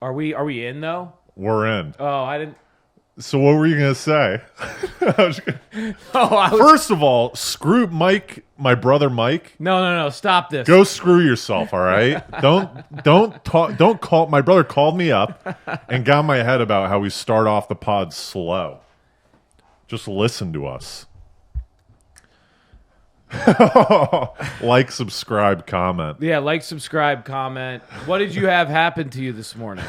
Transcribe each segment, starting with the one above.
Are we in though? We're in. Oh, I didn't. So what were you gonna say? Oh, I was. First of all, screw Mike, my brother Mike. No. Stop this. Go screw yourself, all right? Don't call. My brother called me up and got in my head about how we start off the pod slow. Just listen to us. Like, subscribe, comment. Yeah, like, subscribe, comment. What did you have happen to you this morning?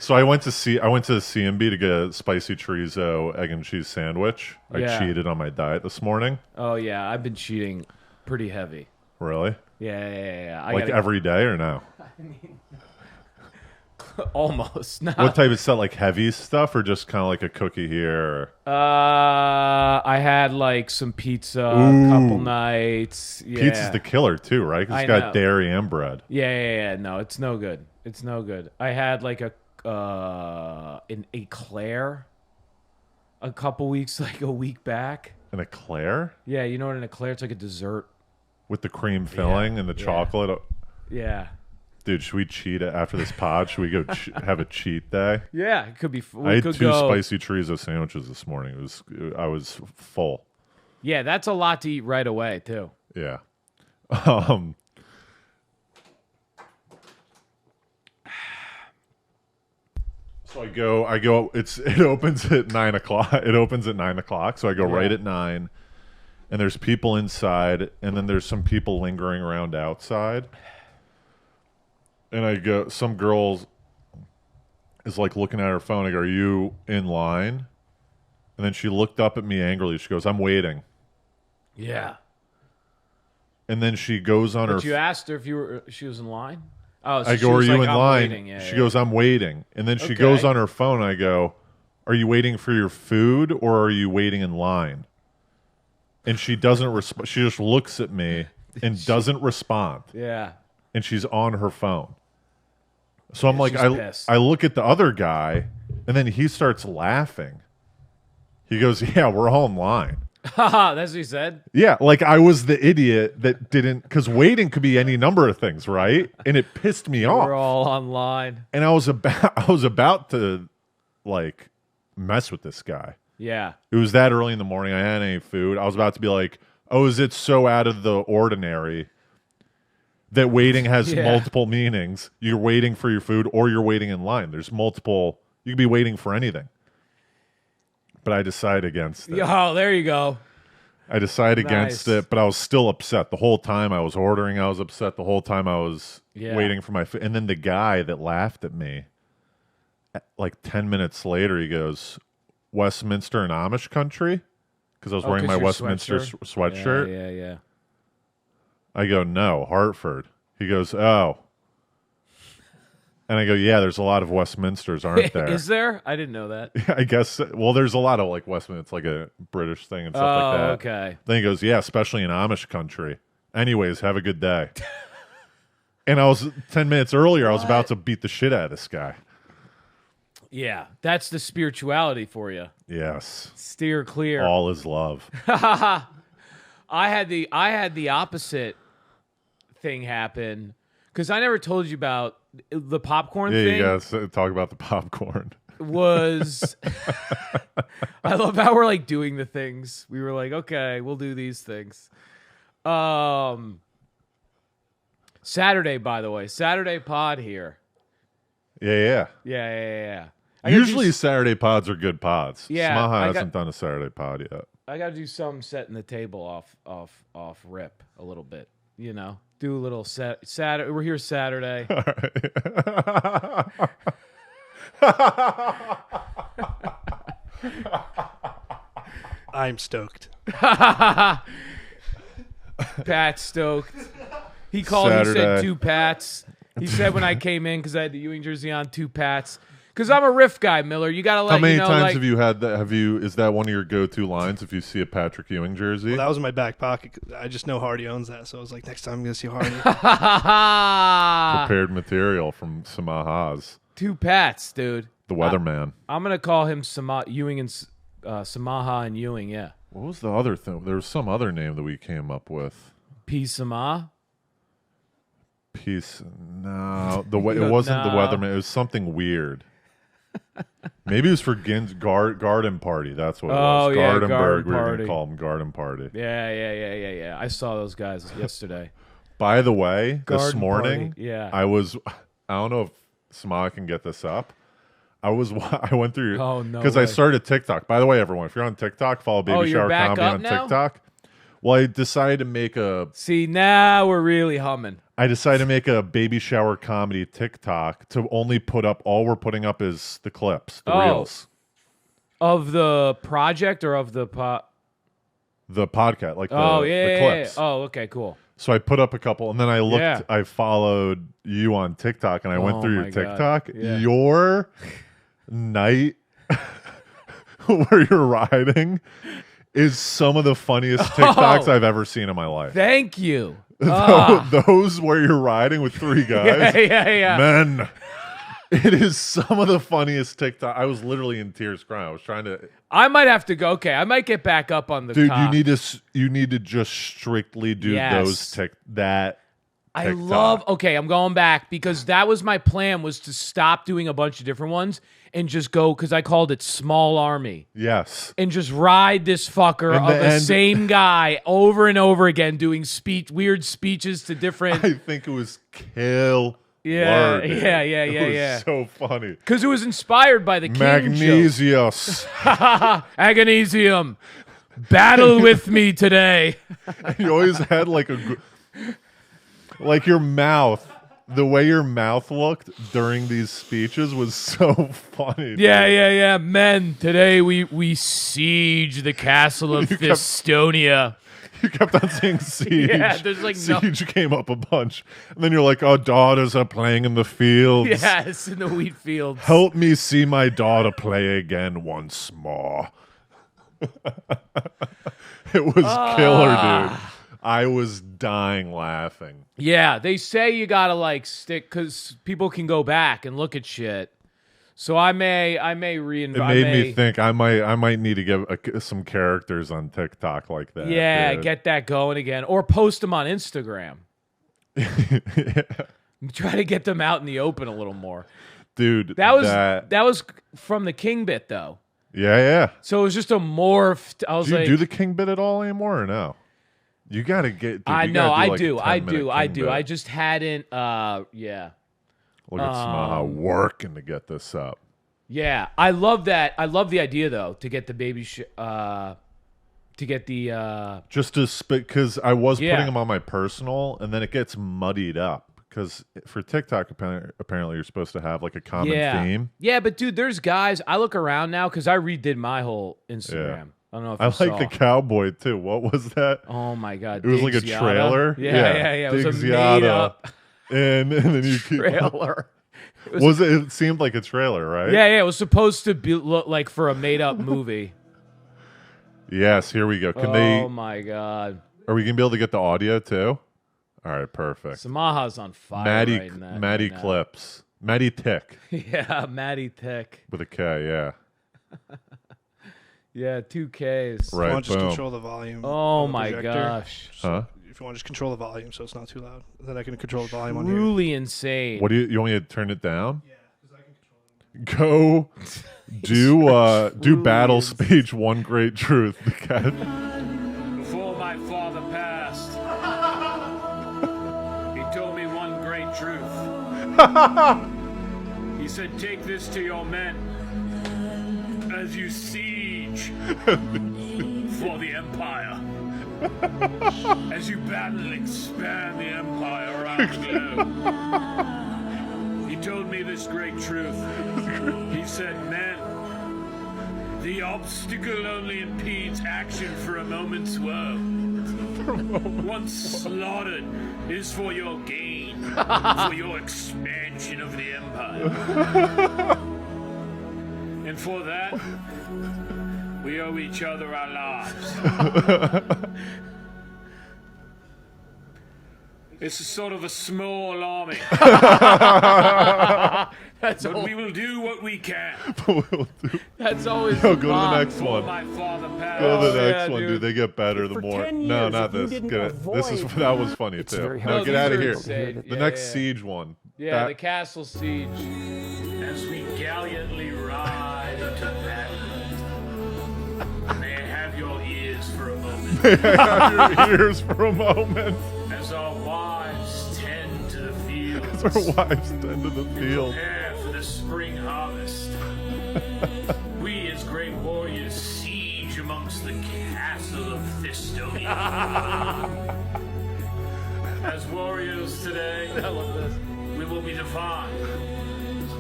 So I went to CMB to get a spicy chorizo egg and cheese sandwich. Yeah. I cheated on my diet this morning. Oh yeah, I've been cheating pretty heavy. Really? Yeah. Like every day or no? Almost. Not. What type of stuff? Like heavy stuff or just kind of like a cookie here? I had like some pizza a couple nights. Yeah. Pizza's the killer too, right? Because it's got dairy and bread. Yeah. No, it's no good. It's no good. I had like an eclair a couple weeks, like a week back. An eclair? Yeah, you know what an eclair? It's like a dessert. With the cream filling and the chocolate? Yeah. Dude, should we cheat after this pod? Should we go have a cheat day? Yeah, it could be. I had two spicy chorizo sandwiches this morning. I was full. Yeah, that's a lot to eat right away too. Yeah. So I go. It opens at 9 o'clock. It opens at 9 o'clock. So I go right at 9, and there's people inside, and then there's some people lingering around outside. And I go, some girl is like looking at her phone. I go, "Are you in line?" And then she looked up at me angrily. She goes, "I'm waiting." Yeah. And then she goes on But you asked her if she was in line? Oh, so I go, "Are you like, in line?" Yeah, she goes, "I'm waiting." And then she goes on her phone. I go, "Are you waiting for your food or are you waiting in line?" And she doesn't respond. She just looks at me and doesn't respond. Yeah. And she's on her phone. So I'm like, pissed. I look at the other guy, and then he starts laughing. He goes, "Yeah, we're all in line." Haha, that's what he said? Yeah, like I was the idiot that didn't, because waiting could be any number of things, right? And it pissed me off. We're all online. And I was about to like mess with this guy. Yeah. It was that early in the morning. I hadn't any food. I was about to be like, "Oh, is it so out of the ordinary that waiting has multiple meanings? You're waiting for your food or you're waiting in line. There's multiple. You could be waiting for anything." But I decided against it. Oh, there you go. I decided against it, but I was still upset. The whole time I was ordering, I was upset. The whole time I was waiting for my food. And then the guy that laughed at me, like 10 minutes later, he goes, "Westminster and Amish country?" Because I was wearing my Westminster sweatshirt. Yeah. I go, "No, Hartford." He goes, "Oh." And I go, "Yeah, there's a lot of Westminsters, aren't there?" Is there? I didn't know that. I guess. Well, there's a lot of like Westminster. It's like a British thing and stuff like that. Okay. Then he goes, "Yeah, especially in Amish country. Anyways, have a good day." And I was 10 minutes earlier. I was about to beat the shit out of this guy. Yeah, that's the spirituality for you. Yes. Steer clear. All is love. I had the opposite thing happen because I never told you about the popcorn thing. Yeah, you guys talk about the popcorn. Was I love how we're like doing the things. We were like, okay, we'll do these things. Saturday, by the way, Saturday pod here. Yeah. Usually Saturday pods are good pods. Yeah, Smaha hasn't done a Saturday pod yet. I got to do some setting the table off rip a little bit. You know, do a little Saturday. We're here Saturday. All right. I'm stoked. Pat's stoked. He called. Saturday. He said 2 Pats. He said when I came in because I had the Ewing jersey on, 2 Pats. Because I'm a riff guy, Miller. You gotta let. How many you know, times have you had that? Is that one of your go-to lines if you see a Patrick Ewing jersey? Well, that was in my back pocket. I just know Hardy owns that, so I was like, next time I'm gonna see Hardy. Prepared material from Samahas. 2 Pats, dude. The weatherman. I'm gonna call him Ewing and Samaha and Ewing. Yeah. What was the other thing? There was some other name that we came up with. P. Samah. Peace. No, the way it wasn't the weatherman. It was something weird. Maybe it was for garden party. That's what it was. Yeah, Gardenberg. garden We were party. gonna call him garden party. Yeah. I saw those guys yesterday. By the way, this Garden morning, party, yeah. I don't know if Samara can get this up. I went through because I started TikTok. By the way, everyone, if you're on TikTok, follow Baby you're Shower back Comedy up on now? TikTok. Well, I decided to make See, now we're really humming. a Baby Shower Comedy TikTok to only put up. All we're putting up is the clips, the reels Of the project or of the the podcast, like the clips. Yeah. Oh, okay, cool. So I put up a couple, and then I looked. I followed you on TikTok, and I went through your TikTok. Yeah. Your night where you're riding is some of the funniest TikToks I've ever seen in my life. Thank you. Those where you're riding with 3 guys. Yeah. Man, it is some of the funniest TikTok. I was literally in tears crying. I was trying to. I might have to go. Okay, I might get back up on the. Dude, cock. you need to just strictly do those that. I TikTok. love. Okay, I'm going back because that was my plan, was to stop doing a bunch of different ones and just go, because I called it Small Army. Yes. And just ride this fucker of the same guy over and over again, doing weird speeches to different. I think it was Kill. Yeah. It was so funny. Because it was inspired by the King Magnesius. Agonesium. Battle with me today. You always had like your mouth. The way your mouth looked during these speeches was so funny. Yeah. Men, today we siege the castle of Fistonia. You kept on saying siege. Yeah, there's like siege came up a bunch. And then you're like, our daughters are playing in the fields. Yes, in the wheat fields. Help me see my daughter play again once more. It was killer, dude. I was dying laughing. Yeah, they say you gotta stick, because people can go back and look at shit. So I may reinvent. It made me think I might need to get some characters on TikTok like that. Yeah, dude. get that going again, or post them on Instagram. Try to get them out in the open a little more, dude. That was from the King bit though. Yeah. So it was just a morphed. I was do you do the King bit at all anymore or no? You gotta get. Dude, I know. I do. Bit. I just hadn't. Yeah. Look at Smaha working to get this up. Yeah, I love that. I love the idea though to get the baby. To get the. Just to spit, because I was putting them on my personal, and then it gets muddied up. Because for TikTok, apparently you're supposed to have like a common theme. Yeah, but dude, there's guys. I look around now because I redid my whole Instagram. Yeah. I don't know if I you like the cowboy too. What was that? Oh my god, it was like a trailer. Yeah. It was a made up. And then you trailer. It seemed like a trailer, right? Yeah. It was supposed to look like for a made up movie. Yes, here we go. Oh my god. Are we gonna be able to get the audio too? All right, perfect. Samaha's on fire. Maddie Clips. Maddie Tick. Yeah, Maddie Tick. With a K, yeah. Yeah, 2 Ks. Right, if you want to just control the volume. Oh my gosh. Huh? If you want to just control the volume so it's not too loud, then I can control the volume on here. Truly insane. What do you want me to turn it down? Yeah, because I can control it. Go do battle speech, one great truth. Before my father passed, he told me one great truth. He said, take this to your men as you siege for the empire. As you battle and expand the empire around the globe. He told me this great truth. He said, men, the obstacle only impedes action for a moment's woe. Once slaughtered is for your gain, for your expansion of the empire. And for that, we owe each other our lives. It's a sort of a small army. But we will do what we can. That's always Go to the next one. My father passed. Go to the next yeah, one, dude. They get better the For more. 10 No, years, not if you this. didn't Get it. This is avoid that was funny it's too. very No, hard get these out of are here. insane. The next siege one. Yeah, That- the castle siege. As we gallantly ride into battle. May I have your ears for a moment. have your ears for a moment. As our wives tend to the fields. Our wives tend to the field. Prepare for the spring harvest. We as great warriors siege amongst the castle of Thistonia. As warriors today, I love this. we will be defined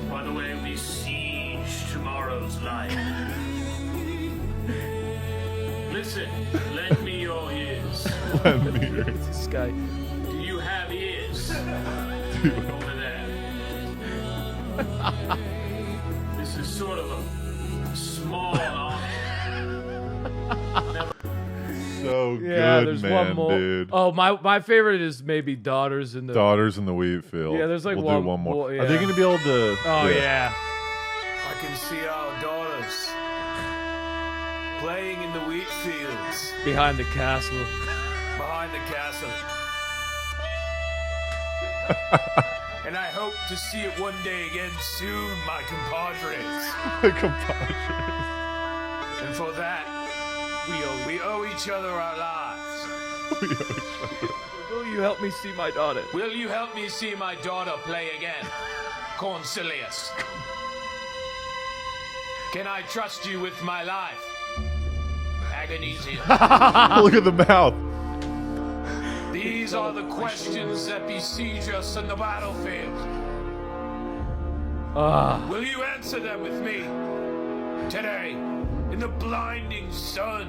by the way we siege tomorrow's life. Listen, lend me your ears. Let me hear. This guy. Do you have ears over there? This is sort of a small army. So Yeah, good, there's man, one more. dude. Oh, my favorite is maybe Daughters in the. Daughters in the wheat field. Yeah, there's like we'll one do one more. more, Are they yeah. going to be able to? Oh yeah. I can see our daughters playing in the wheat fields Behind the castle. behind the castle. And I hope to see it one day again soon, my compadres. Compadres. And for that, we owe each other our lives. Will you help me see my daughter? Will you help me see my daughter play again? Concilius. Can I trust you with my life? Agonesium. Look at the mouth. These are the questions that besiege us in the battlefield. Will you answer them with me? Today, in the blinding sun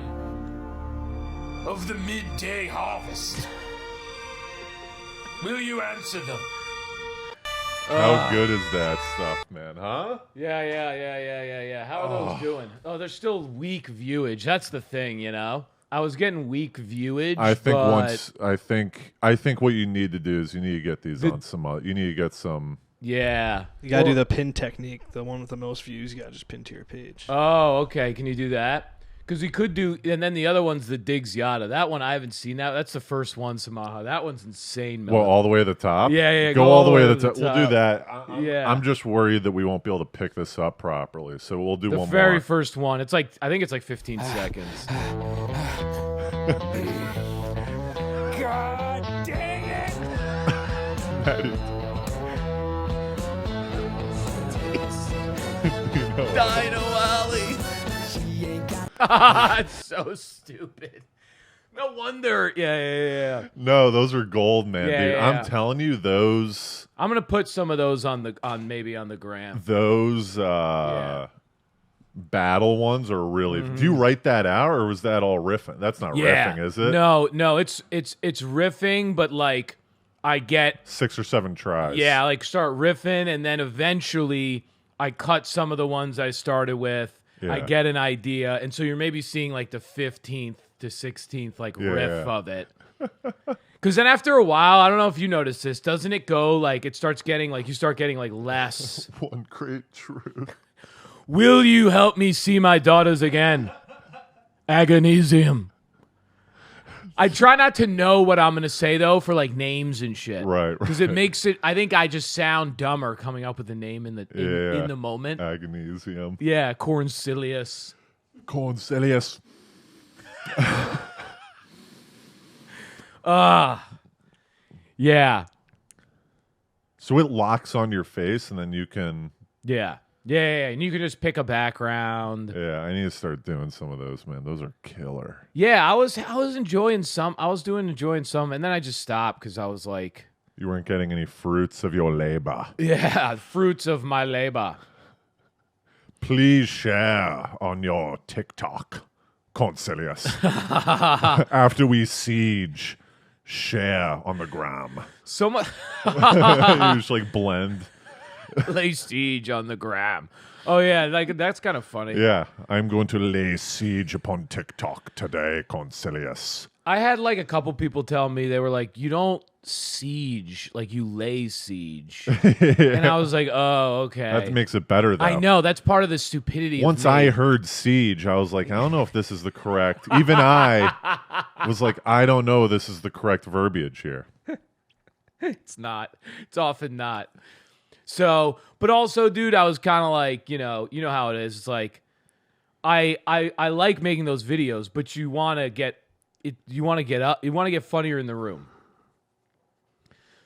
of the midday harvest. Will you answer them? How good is that stuff, man? Huh? Yeah. How are those doing? Oh, they're still weak viewage. That's the thing, you know. I was getting weak viewage. I think but once I think what you need to do is you need to get these on some other. You need to get some. Yeah. You gotta do the pin technique. The one with the most views, you gotta just pin to your page. Oh, okay. Can you do that? Because we could do, and then the other one's the Diggs Yada. That one I haven't seen. That's the first one, Samaha. That one's insane, man. Well, all the way to the top. Yeah. Go all the way to the top. We'll do top. that. Yeah. I'm just worried that we won't be able to pick this up properly, so we'll do The one very more. first one. It's like I think it's like 15 seconds. God dang it! Dino Alley. It's so stupid. No wonder. Yeah. No, those are gold, man, Yeah, dude. yeah. I'm telling you, those I'm gonna put some of those on the gram. battle ones are really. Do you write that out, or was that all riffing? That's not Yeah. riffing, is it? No, it's riffing, but like I get 6 or 7 tries. yeah, like start riffing, and then eventually I cut some of the ones I started with. I Yeah. get an idea, and so you're maybe seeing like the 15th to 16th like riff Yeah. of it. Because then after a while, I don't know if you notice this, doesn't it go like it starts getting like you start getting like less. One great truth. Will you help me see my daughters again? Agonesium. I try not to know what I'm going to say, though, for, like, names and shit. Right. Because it makes it... I think I just sound dumber coming up with the name in the moment. Agonesium. Yeah, Corncilius. Concilius. Yeah. So it locks on your face, and then you can. Yeah. And you can just pick a background. Yeah, I need to start doing some of those, man. Those are killer. Yeah, I was enjoying some. Enjoying some, and then I just stopped because I was like... You weren't getting any fruits of your labor. Yeah, fruits of my labor. Please share on your TikTok, Concilius. After we siege, share on the gram. So much... You just like blend. Lay siege on the gram. Oh yeah, like that's kind of funny. Yeah, I'm going to lay siege upon TikTok today, Concilius. I had like a couple people tell me, they were like, you don't siege, like you lay siege. And I was like, oh, okay. That makes it better, though. I know, that's part of the stupidity. Once I heard siege, I was like, I don't know if this is the correct. Even I was like, I don't know if this is the correct verbiage here. It's not. It's often not. So, but also, dude, I was kind of like, you know how it is. It's like, I like making those videos, but you want to get it. You want to get up. You want to get funnier in the room.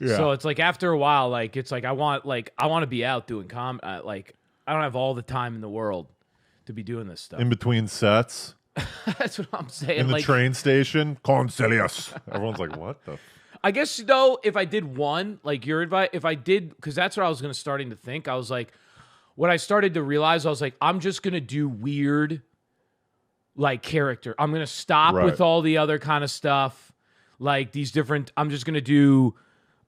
Yeah. So it's like after a while, like it's like I want to be out doing like I don't have all the time in the world to be doing this stuff. In between sets. That's what I'm saying. In the train station, Concilius. Everyone's like, what the? I guess, though, if I did one, like your advice, if I did, because that's what I was starting to think. I was like, what I started to realize, I was like, I'm just going to do weird, like, character. I'm going to stop with all the other kind of stuff, like these different, I'm just going to do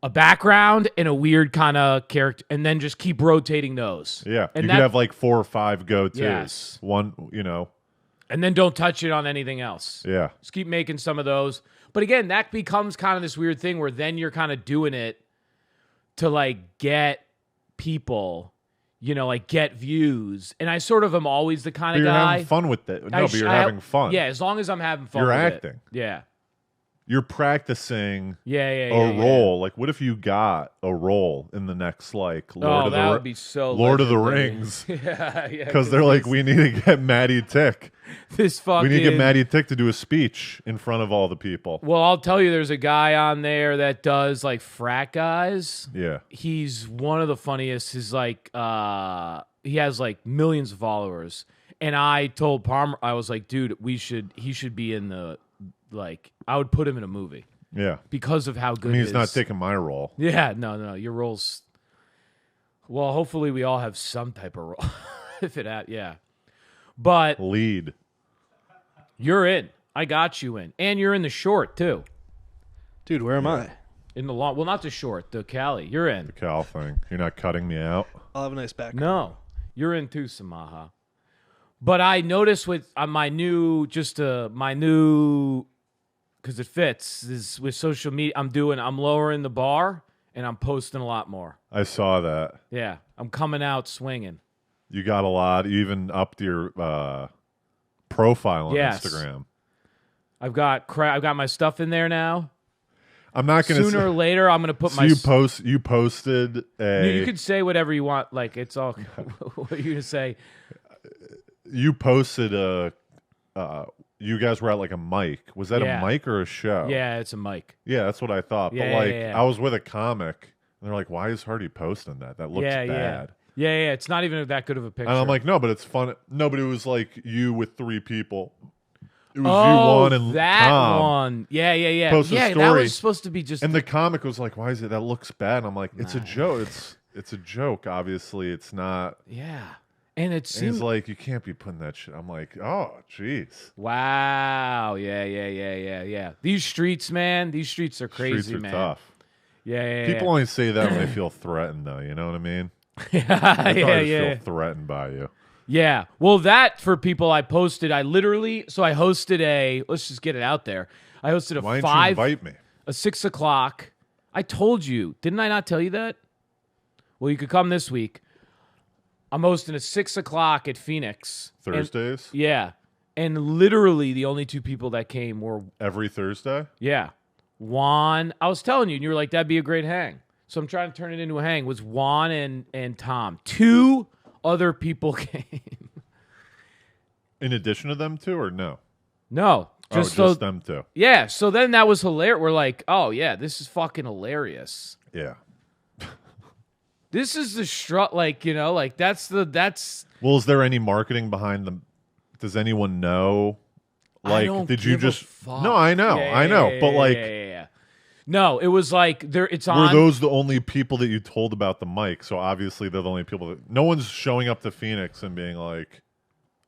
a background and a weird kind of character, and then just keep rotating those. Yeah, and you could have like 4 or 5 go-tos. Yes. One, And then don't touch it on anything else. Yeah. Just keep making some of those. But again, that becomes kind of this weird thing where then you're kind of doing it to like get people, like get views. And I sort of am always the kind of guy. You're having fun with it. No, but you're having fun. Yeah, as long as I'm having fun you're with acting. It. Yeah. You're practicing a role. Like, what if you got a role in the next, like, Lord would be so Lord of the Rings? Yeah. Because they're like, we need to get Maddie Tick. We need to get Maddie Tick to do a speech in front of all the people. Well, I'll tell you, there's a guy on there that does, like, frat guys. Yeah. He's one of the funniest. He's, like, he has, like, millions of followers. And I told Palmer, I was like, dude, he should be in the... Like, I would put him in a movie. Yeah. Because of how good he's not taking my role. Yeah, no. Your role's... Well, hopefully we all have some type of role. Yeah. But... Lead. You're in. I got you in. And you're in the short, too. Dude, where am I? In the long... Well, not the short. The Cali. You're in. The Cal thing. You're not cutting me out? I'll have a nice background. No. You're in, too, Samaha. But I noticed with my new... Because it fits is with social media. I'm lowering the bar and I'm posting a lot more. I saw that. Yeah, I'm coming out swinging. You got a lot. You even upped your profile on Instagram. I've got my stuff in there now. I'm not going to sooner or later. I'm going to put my. You posted a. You could say whatever you want. Like it's all. What are you going to say? You posted a. You guys were at like a mic. Was that a mic or a show? Yeah, it's a mic. Yeah, that's what I thought. Yeah, but like, yeah. I was with a comic, and they're like, "Why is Hardy posting that? That looks bad." Yeah. It's not even that good of a picture. And I'm like, "No, but it's fun." No, but it was like you with 3 people. It was you, one, and that Tom. One. Yeah. Posted a story, that was supposed to be just. And the comic was like, "Why is it? That looks bad." And I'm like, "It's a joke. It's a joke. Obviously, it's not." Yeah. And it seems he's like, you can't be putting that shit. I'm like, oh, jeez. Wow. Yeah. These streets, man. These streets are crazy, streets are man. Tough. Yeah. People only say that when they feel threatened, though. You know what I mean? Yeah. Feel threatened by you. Yeah. Well, that for people I posted, I hosted a. Let's just get it out there. I hosted a Why didn't you invite me? A 6 o'clock. I told you, didn't I not tell you that? Well, you could come this week. I'm hosting a 6 o'clock at Phoenix. Thursdays? Yeah. And literally the only 2 people that came were... Every Thursday? Yeah. Juan, I was telling you, and you were like, that'd be a great hang. So I'm trying to turn it into a hang. It was Juan and Tom. 2 other people came. In addition to them 2 or no? No. Just them 2. Yeah. So then that was hilarious. We're like, oh, yeah, this is fucking hilarious. Yeah. This is the strut, like, that's. Well, is there any marketing behind them? Does anyone know? Like, did you just? No, I know, but like, no, it was like there. It's on. Were those the only people that you told about the mic? So obviously they're the only people that. No one's showing up to Phoenix and being like,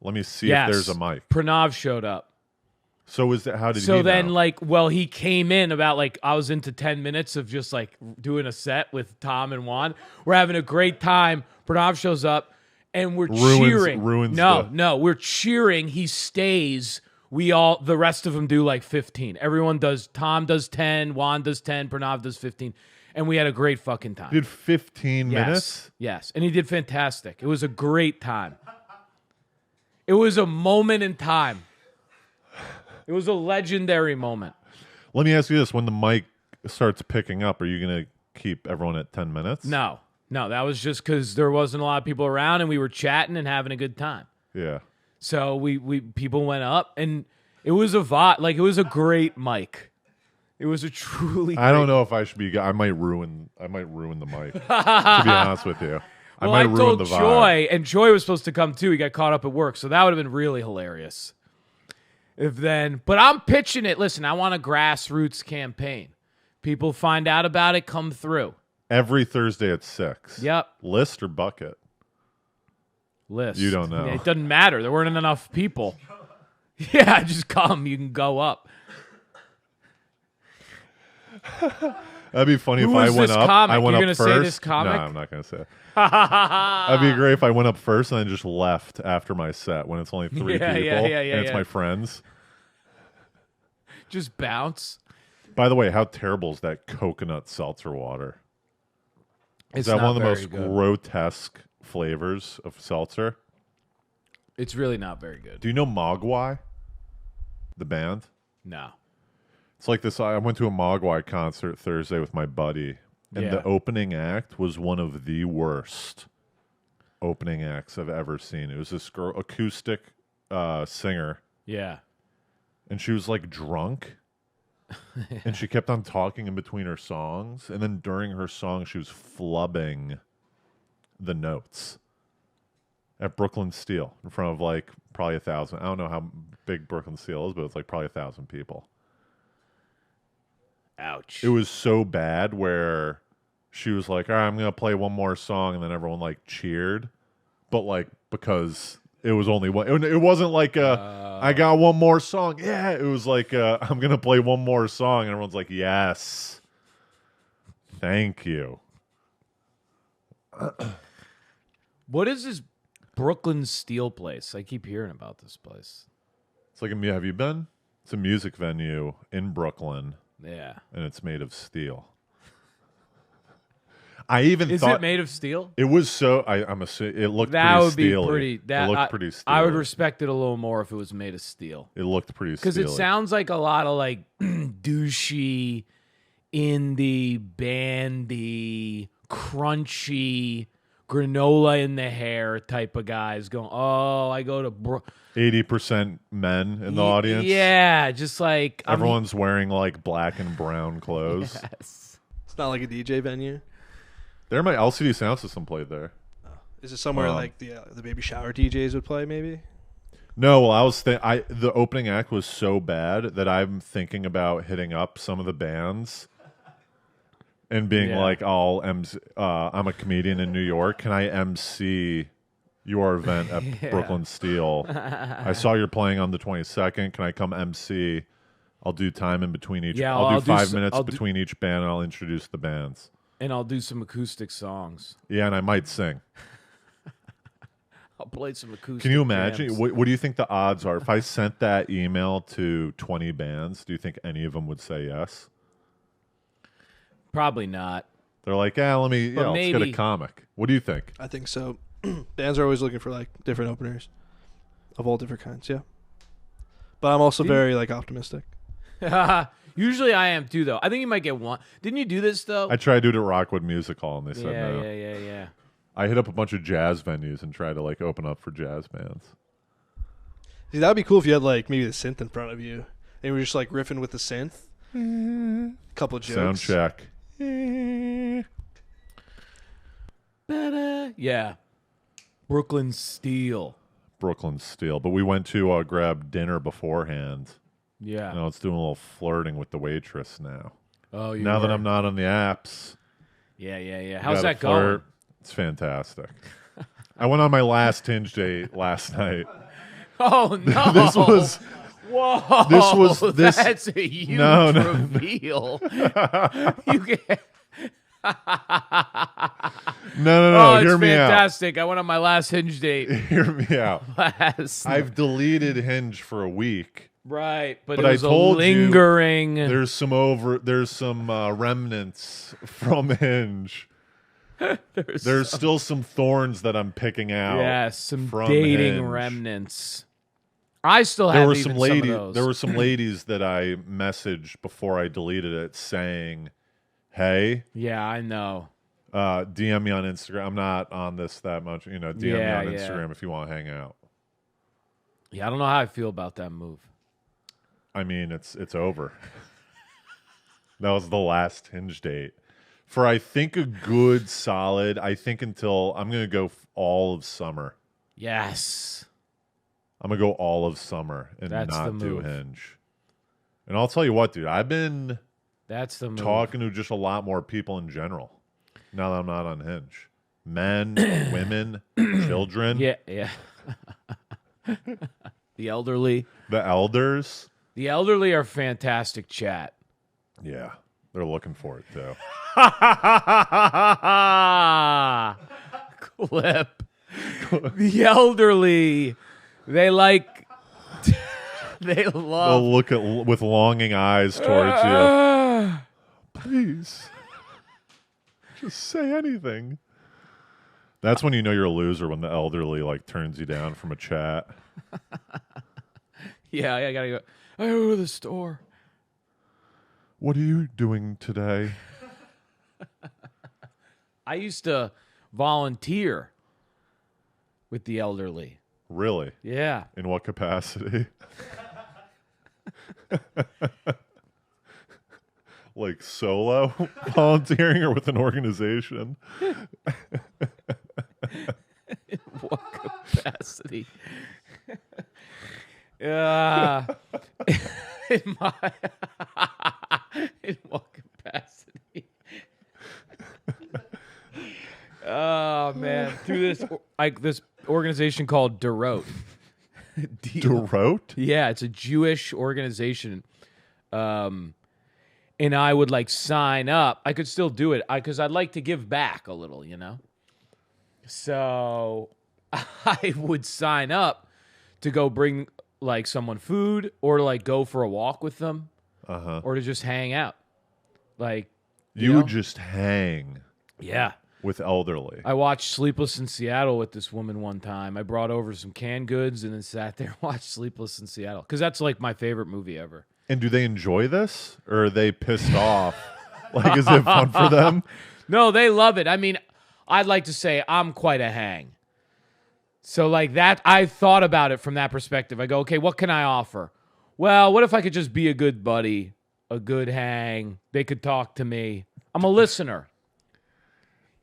"Let me see if there's a mic." Pranav showed up. So is that how did So he then, know? like, well, he came in about like I was into 10 minutes of just like doing a set with Tom and Juan. We're having a great time. Pranav shows up, and we're cheering. No, we're cheering. He stays. The rest of them do like 15. Everyone does. Tom does 10. Juan does 10. Pranav does 15, and we had a great fucking time. Did 15 minutes? Yes, and he did fantastic. It was a great time. It was a moment in time. It was a legendary moment. Let me ask you this: when the mic starts picking up, are you going to keep everyone at 10 minutes? No, that was just because there wasn't a lot of people around, and we were chatting and having a good time. Yeah. So we people went up, and it was a vibe. Like, it was a great mic. It was a truly. I don't know if I should be. I might ruin the mic. To be honest with you, Well, I I might ruin told the vibe. Joy, and Joy was supposed to come too. He got caught up at work, so that would have been really hilarious. But I'm pitching it. Listen, I want a grassroots campaign. People find out about it, come through. Every Thursday at 6. Yep. List or bucket? List. You don't know. It doesn't matter. There weren't enough people. Yeah, just come. You can go up. That'd be funny Who if I was went this up. comic? I went You're up gonna first. say this comic? No, I'm not going to say it. That'd be great if I went up first and then just left after my set when it's only 3 people and it's my friends. Just bounce. By the way, how terrible is that coconut seltzer water? Is that not one of the very most good. grotesque flavors of seltzer? It's really not very good. Do you know Mogwai? The band? No. It's like this. I went to a Mogwai concert Thursday with my buddy, and the opening act was one of the worst opening acts I've ever seen. It was this girl, acoustic singer, Yeah. and she was like drunk, and she kept on talking in between her songs, and then during her song, she was flubbing the notes at Brooklyn Steel in front of like probably 1,000. I don't know how big Brooklyn Steel is, but it's like probably 1,000 people. Ouch. It was so bad where she was like, all right, I'm going to play one more song. And then everyone like cheered. But like, because it was only one, it wasn't like, I got one more song. Yeah. It was like, I'm going to play one more song. And everyone's like, yes. Thank you. What is this Brooklyn Steel place? I keep hearing about this place. It's like, have you been? It's a music venue in Brooklyn. Yeah. And it's made of steel. I even Is thought it made of steel? it was so. I'm assuming it looked That pretty would be steely. pretty. It looked pretty steely. I would respect it a little more if it was made of steel. It looked pretty steely. Because it sounds like a lot of like douchey, indie, bandy, crunchy, granola in the hair type of guys going, oh, I go to 80% men in the audience. Yeah, just like Everyone's wearing like black and brown clothes. Yes. It's not like a DJ venue. There, my LCD sound system played there. Is it somewhere like the baby shower DJs would play? Maybe. No, well, I was the opening act was so bad that I'm thinking about hitting up some of the bands and being like, I'm a comedian in New York. Can I MC your event at Brooklyn Steel? I saw you're playing on the 22nd. Can I come MC? I'll do time in between each. Yeah, I'll do 5 minutes between each band, and I'll introduce the bands. And I'll do some acoustic songs. Yeah, and I might sing. I'll play some acoustic. Can you imagine? jams. What do you think the odds are? If I sent that email to 20 bands, do you think any of them would say yes? Probably not. They're like, let's get a maybe- comic. What do you think? I think so. Bands are always looking for like different openers of all different kinds. Yeah. But I'm also very like optimistic. Usually I am too, though. I think you might get one. Didn't you do this though? I tried to do it at Rockwood Music Hall, and they said no. Yeah. I hit up a bunch of jazz venues and tried to like open up for jazz bands. See, that would be cool if you had like maybe the synth in front of you and you were just like riffing with the synth. Couple of jokes. Sound check. Yeah. Brooklyn Steel. Brooklyn Steel. But we went to grab dinner beforehand. Yeah. Now it's doing a little flirting with the waitress now. Oh, you Now that were- I'm not on the apps. Yeah. How's gotta that flirt. going? It's fantastic. I went on my last Hinge date last night. Oh no. Whoa! That's a huge reveal. You can. No. It's Hear me out. fantastic. I went on my last Hinge date. Hear me out. Last. I've deleted Hinge for a week. Right, but But it I was a told lingering. There's some remnants from Hinge. There's still some thorns that I'm picking out. Yes, some from dating Hinge. remnants. I still There have were even some some ladies. of those. There were some ladies that I messaged before I deleted it, saying, "Hey, Yeah, I know. DM me on Instagram. I'm not on this that much. DM me Yeah, on yeah. Instagram if you want to hang out." Yeah, I don't know how I feel about that move. I mean, it's over. That was the last Hinge date. For I think a good solid, I think until I'm going to go all of summer. Yes. I'm going to go all of summer and That's the not do move. Hinge. And I'll tell you what, dude, I've been That's the move. talking to just a lot more people in general now that I'm not on Hinge. Men, women, children, Yeah. The elderly. the elders. The elderly are fantastic chat. Yeah, they're looking for it too. Clip. The elderly. They like. They They'll love. look at with longing eyes towards you. Please, just say anything. That's when you know you're a loser, when the elderly turns you down from a chat. Yeah, I gotta go. I go to the store. What are you doing today? I used to volunteer with the elderly. Really? Yeah. In what capacity? Like solo volunteering or with an organization? In what capacity? Yeah. In what capacity? Oh man, through this organization called Derot. Derot? Yeah, it's a Jewish organization. And I would sign up. I could still do it because I'd like to give back a little, So I would sign up to go bring someone food or to go for a walk with them or to just hang out. You would just hang Yeah. with elderly. I watched Sleepless in Seattle with this woman one time. I brought over some canned goods and then sat there and watched Sleepless in Seattle because that's my favorite movie ever. And do they enjoy this, or are they pissed off? Is it fun for them? No, they love it. I mean, I'd like to say I'm quite a hang. So that, I thought about it from that perspective. I go, okay, what can I offer? Well, what if I could just be a good buddy, a good hang? They could talk to me. I'm a listener.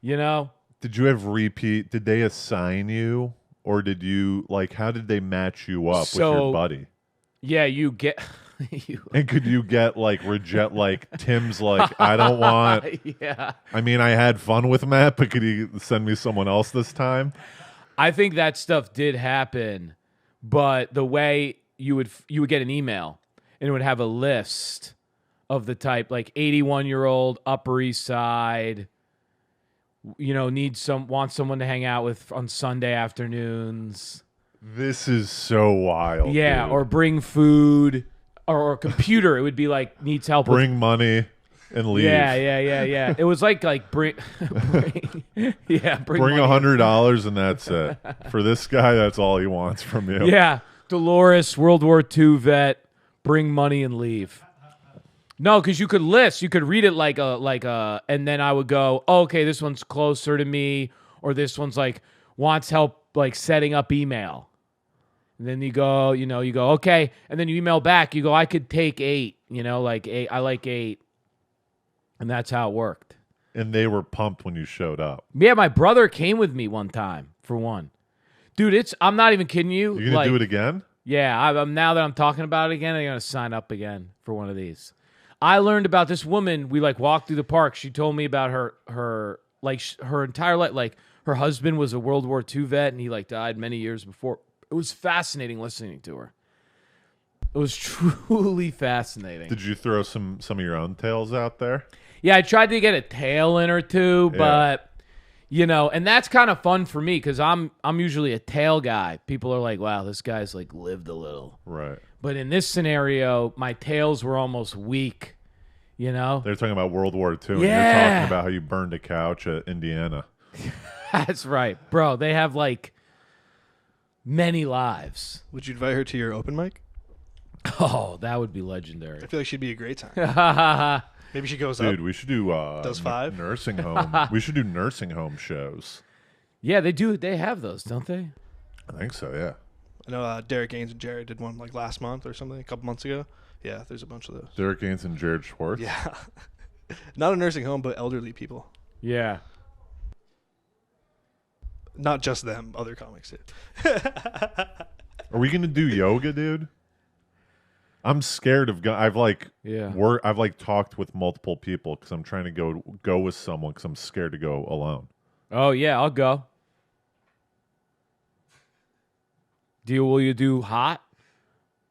Did you have repeat? Did they assign you, or did you how did they match you up with your buddy? Yeah, you get. And could you get reject Tim's I don't want. Yeah. I mean, I had fun with Matt, but could you send me someone else this time? I think that stuff did happen, but the way you would get an email and it would have a list of the type 81-year-old Upper East Side, wants someone to hang out with on Sunday afternoons. This is so wild. Yeah, dude. or bring food or computer. It would be needs help. Bring money and leave. Yeah. It was bring Bring money. $100 and that's it. For this guy, that's all he wants from you. Yeah, Dolores, World War II vet, bring money and leave. No, because you could list. You could read it and then I would go, oh, okay, this one's closer to me, or this one's wants help setting up email. And then you go, okay, and then you email back. You go, I could take 8. 8. I like 8, and that's how it worked. And they were pumped when you showed up. Yeah, my brother came with me one time for one. Dude, I'm not even kidding you. You gonna do it again? Yeah, I'm now that I'm talking about it again, I'm gonna sign up again for one of these. I learned about this woman. We walked through the park. She told me about her entire life. Her husband was a World War II vet, and he died many years before. It was fascinating listening to her. It was truly fascinating. Did you throw some of your own tales out there? Yeah, I tried to get a tale in or two, Yeah. but and that's kind of fun for me because I'm usually a tale guy. People are like, "Wow, this guy's like lived a little." Right. But in this scenario, my tales were almost weak. They're talking about World War II. And you're Yeah. talking about how you burned a couch at Indiana. That's right, bro. They have like many lives. Would you invite her to your open mic? Oh, that would be I legendary. feel like she'd be a great time. Yeah, Maybe she goes Dude, up. we should do Does 5? nursing home. We should do nursing home shows. they do. They have those, don't they? I think so, yeah. I know Derek Gaines and Jared did one like last month or something, a couple months ago. Yeah, there's a bunch of those. Derek Gaines and Jared Schwartz. Yeah. Not a nursing home, but elderly people. Yeah. Not just them, other comics too. Are we gonna do yoga, dude? I'm scared of. I've talked with multiple people because I'm trying to go with someone because I'm scared to go alone. Oh yeah, I'll go. Will you do hot?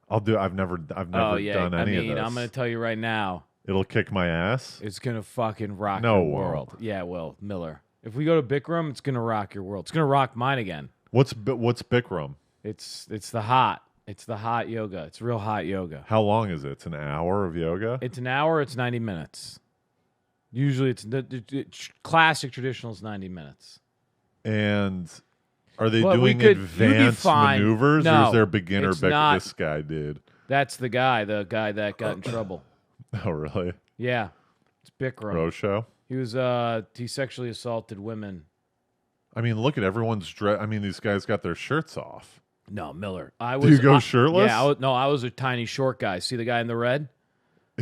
I'll do. I've never Oh yeah. done any of this. I'm gonna tell you right now, It'll kick my ass. it's gonna fucking rock No, your it won't. world. Yeah, it will, Miller. If we go to Bikram, it's gonna rock your world. It's gonna rock mine again. What's Bikram? It's the hot. It's the hot yoga. It's real hot yoga. How long is it? It's an hour of yoga. It's an hour. It's 90 minutes. Usually, it's the classic traditional is 90 minutes. And are they But doing you'd be advanced fine. maneuvers, or No, is there beginner it's not. this guy did? That's the guy that got in trouble. Oh, really? Yeah, it's Bikram. Pro show? He was he sexually assaulted women. I mean, look at everyone's dress. I mean, these guys got their shirts off. No, Miller. I Do was. you go shirtless? Yeah, I was a tiny short guy. See the guy in the red?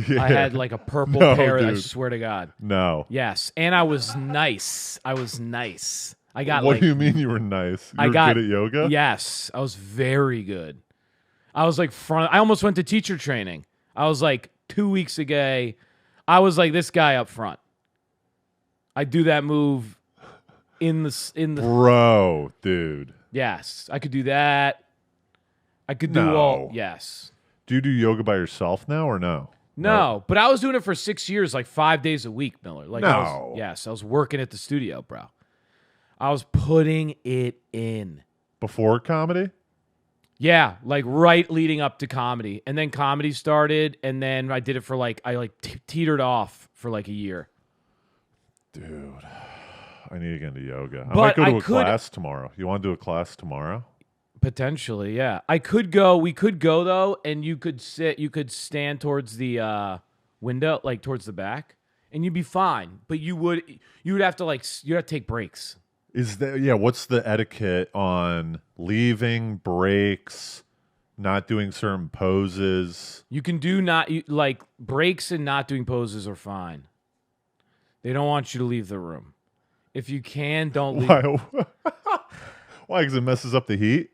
Yeah. I had like a purple No, pair. I dude. swear to God. No. Yes, and I was nice. I got What like. do you mean you were nice? You I were got good at yoga? Yes, I was very good. I was like front. I almost went to teacher training. I was like 2 weeks ago. I was like this guy up front. I do that move in the. Bro, dude. Yes, I could do that. I could do No. all. Yes. Do you do yoga by yourself now or no? No, but I was doing it for 6 years, like 5 days a week, Miller. Like No. I was working at the studio, bro. I was putting it in. Before comedy? Yeah, like right leading up to comedy. And then comedy started, and then I did it for teetered off for like a year. Dude, I need to get into yoga. I But might go to I a could- class tomorrow. You want to do a class tomorrow? Potentially, yeah. I could go. We could go though, and you could stand towards the window, like towards the back, and you'd be fine. But you would have to take breaks. What's the etiquette on leaving, breaks, not doing certain poses? You can do breaks and not doing poses are fine. They don't want you to leave the room. If you can, don't leave. Why? Why? Because it messes up the heat?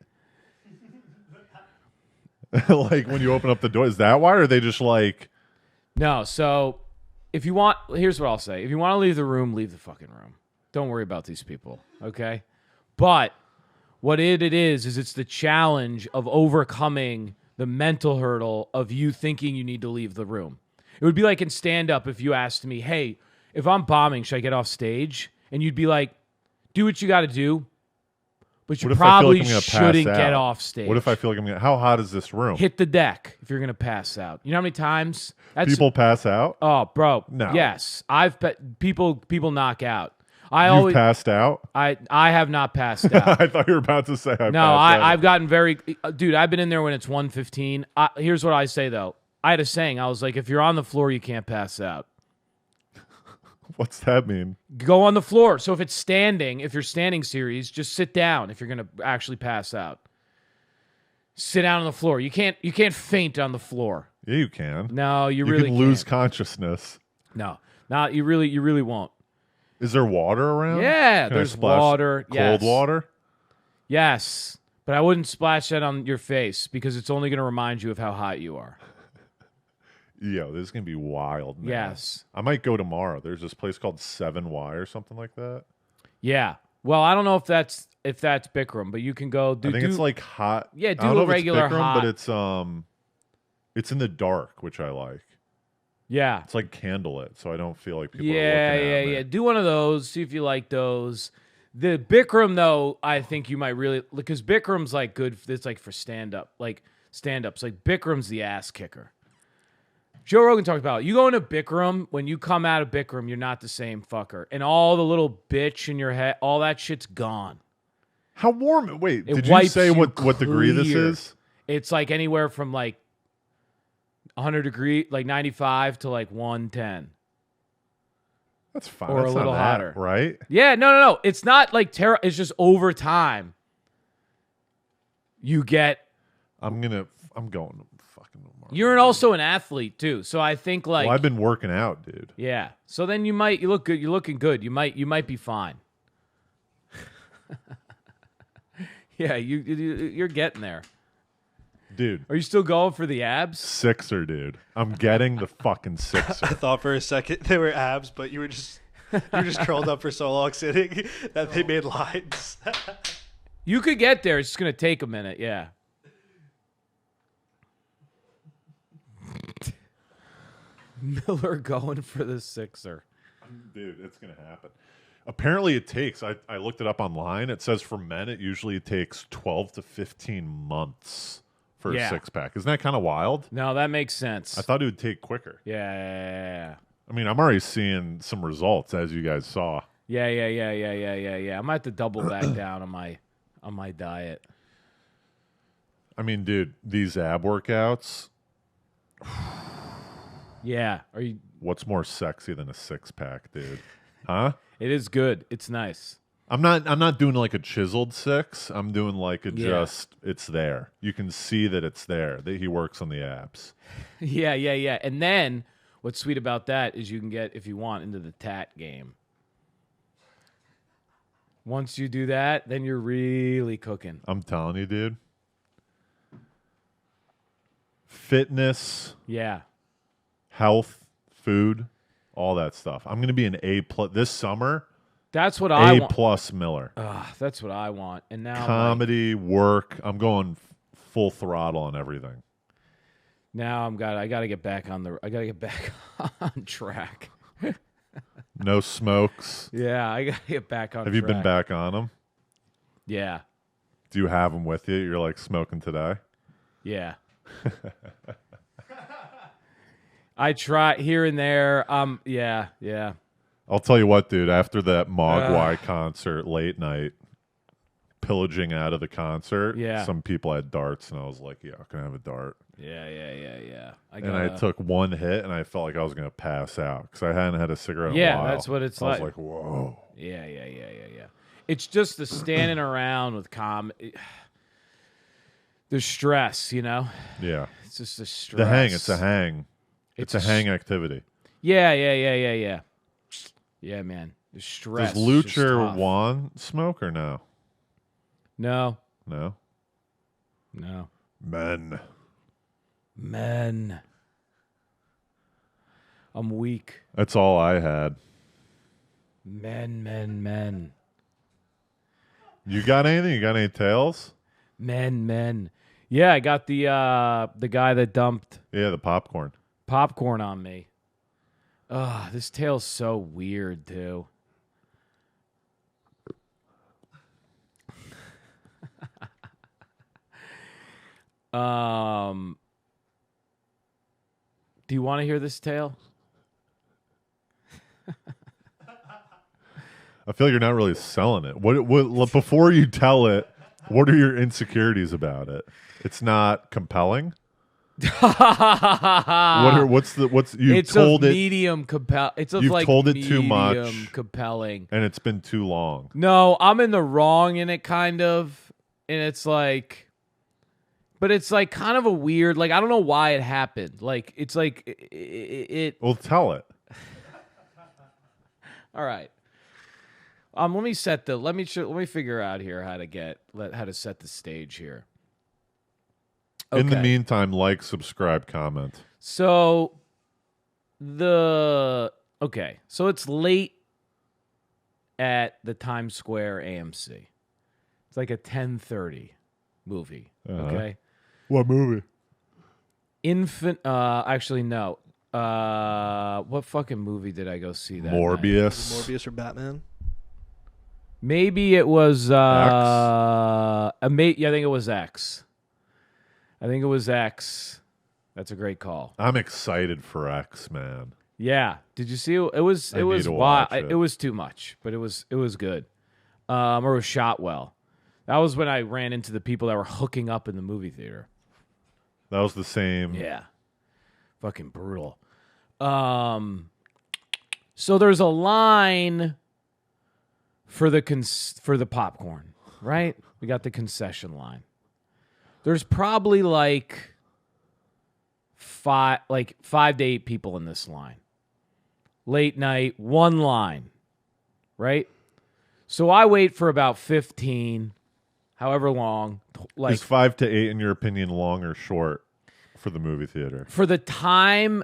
Like when you open up the door, is that why? Or are they just like... No, so if you want, here's what I'll say. If you want to leave the room, leave the fucking room. Don't worry about these people, okay? But what it is it's the challenge of overcoming the mental hurdle of you thinking you need to leave the room. It would be like in stand-up if you asked me, hey, if I'm bombing, should I get off stage? And you'd be like, do what you got to do, but you What if I feel like probably I'm gonna pass shouldn't get out? off stage. What if I feel like I'm going to... How hot is this room? Hit the deck if you're going to pass out. You know how many times? People pass out? Oh, bro. No. Yes. People knock out. You've passed out? I have not passed out. I thought you were about to say I No, passed out. I've gotten very dude, I've been in there when it's 1:15. Here's what I say though. I had a saying. I was like, if you're on the floor, you can't pass out. What's that mean? Go on the floor. So if you're standing series, just sit down if you're going to actually pass out. Sit down on the floor. You can't faint on the floor. Yeah, you can. No, you You really can lose can't. consciousness. No. Not you really won't. Is there water around? Yeah, Can I there's splash water. Cold Yes. water? Yes, but I wouldn't splash that on your face because it's only going to remind you of how hot you are. Yo, this is going to be wild. Man. Yes. I might go tomorrow. There's this place called 7Y or something like that. Yeah. Well, I don't know if that's Bikram, but you can go do. I think it's like hot. Yeah, I do don't know a if it's regular Bikram, hot. but It's in the dark, which I like. Yeah. It's like candlelit, so I don't feel like people are Yeah, looking at me. yeah. Do one of those. See if you like those. The Bikram, though, I think you might really, because Bikram's like good. It's like for stand-ups. Like Bikram's the ass kicker. Joe Rogan talked about it. You go into Bikram, when you come out of Bikram, you're not the same fucker. And all the little bitch in your head, all that shit's gone. How warm? Wait, It did you wipes say you what degree this clear. is? It's like anywhere from like 100 degree, like 95 to like 110. That's fine. Or That's a little not that, hotter. right? Yeah, no. It's not like terror. It's just over time. You get. I'm going to fucking. You're also an athlete too, so I think like. Well, I've been working out, dude. Yeah. So then you look good. You're looking good. You might be fine. Yeah, you're getting there. Dude. Are you still going for the abs? Sixer, dude. I'm getting the fucking sixer. I thought for a second they were abs, but you were just curled up for so long sitting that they made lines. You could get there. It's just gonna take a minute. Yeah. Miller going for the sixer. Dude, it's going to happen. Apparently it takes, I looked it up online. It says for men, it usually takes 12 to 15 months for a six-pack. Isn't that kind of wild? No, that makes sense. I thought it would take quicker. Yeah. I mean, I'm already seeing some results, as you guys saw. Yeah. I might have to double back down on my diet. I mean, dude, these ab workouts, Yeah. Are you? what's more sexy than a six-pack, dude? Huh? It is good. It's nice. I'm not doing like a chiseled six. I'm doing like a Yeah. just, it's there. You can see that it's there, that he works on the abs. Yeah. And then what's sweet about that is you can get, if you want, into the tat game. Once you do that, then you're really cooking. I'm telling you, dude. Fitness, Yeah. health, food, all that stuff. I'm going to be an A plus this summer. That's what I A want. plus Miller. That's what I want. And now Comedy, work. I'm going full throttle on everything. now I got to get back on on track. No smokes. Yeah, I got to get back on Have track. you been back on them? Yeah. Do you have them with you? You're like smoking today? Yeah. I try here and there. Yeah. I'll tell you what, dude. After that Mogwai concert late night, pillaging out of the concert, Yeah. some people had darts, and I was like, yeah, can I have a dart? Yeah. And I took one hit, and I felt like I was going to pass out because I hadn't had a cigarette in a Yeah, while. that's what it's I was like. like, whoa. Yeah. It's just the standing around with the stress, you know? Yeah. It's just the stress. The hang. It's a hang. It's a hang activity. Yeah. Yeah, man. The stress. Does is just Lucher tough. Juan smoke or no? No. No. Men. I'm weak. That's all I had. Men. You got anything? You got any tales? Men. Yeah, I got the guy that dumped Yeah, the popcorn. popcorn on me. Ugh, this tale's so weird, too. Do you want to hear this tale? I feel like you're not really selling it. What before you tell it, what are your insecurities about it? It's not compelling. What's you've It's told of it medium compel. It's of you've like told it too much. medium compelling. and it's been too long. No, I'm in the wrong in it, kind of, and it's like, but it's like kind of a weird. Like I don't know why it happened. Like it's like it. Well, tell it. All right. Let me figure out here how to set the stage here. In the Okay. meantime, like, subscribe, comment. So it's late at the Times Square AMC. It's like a 10:30 movie. Uh-huh. Okay. What movie? Actually, no. What fucking movie did I go see that night? Morbius or Batman? Maybe it was yeah, I think it was X. I think it was X. That's a great call. I'm excited for X, man. Yeah. Did you see it? It was wild. It was too much, but it was good. Or it was shot well. That was when I ran into the people that were hooking up in the movie theater. That was the same. Yeah. Fucking brutal. So there's a line for the popcorn, right? We got the concession line. There's probably like five to eight people in this line. Late night, one line, right? So I wait for about 15, however long. Like, is 5 to 8, in your opinion, long or short for the movie theater? For the time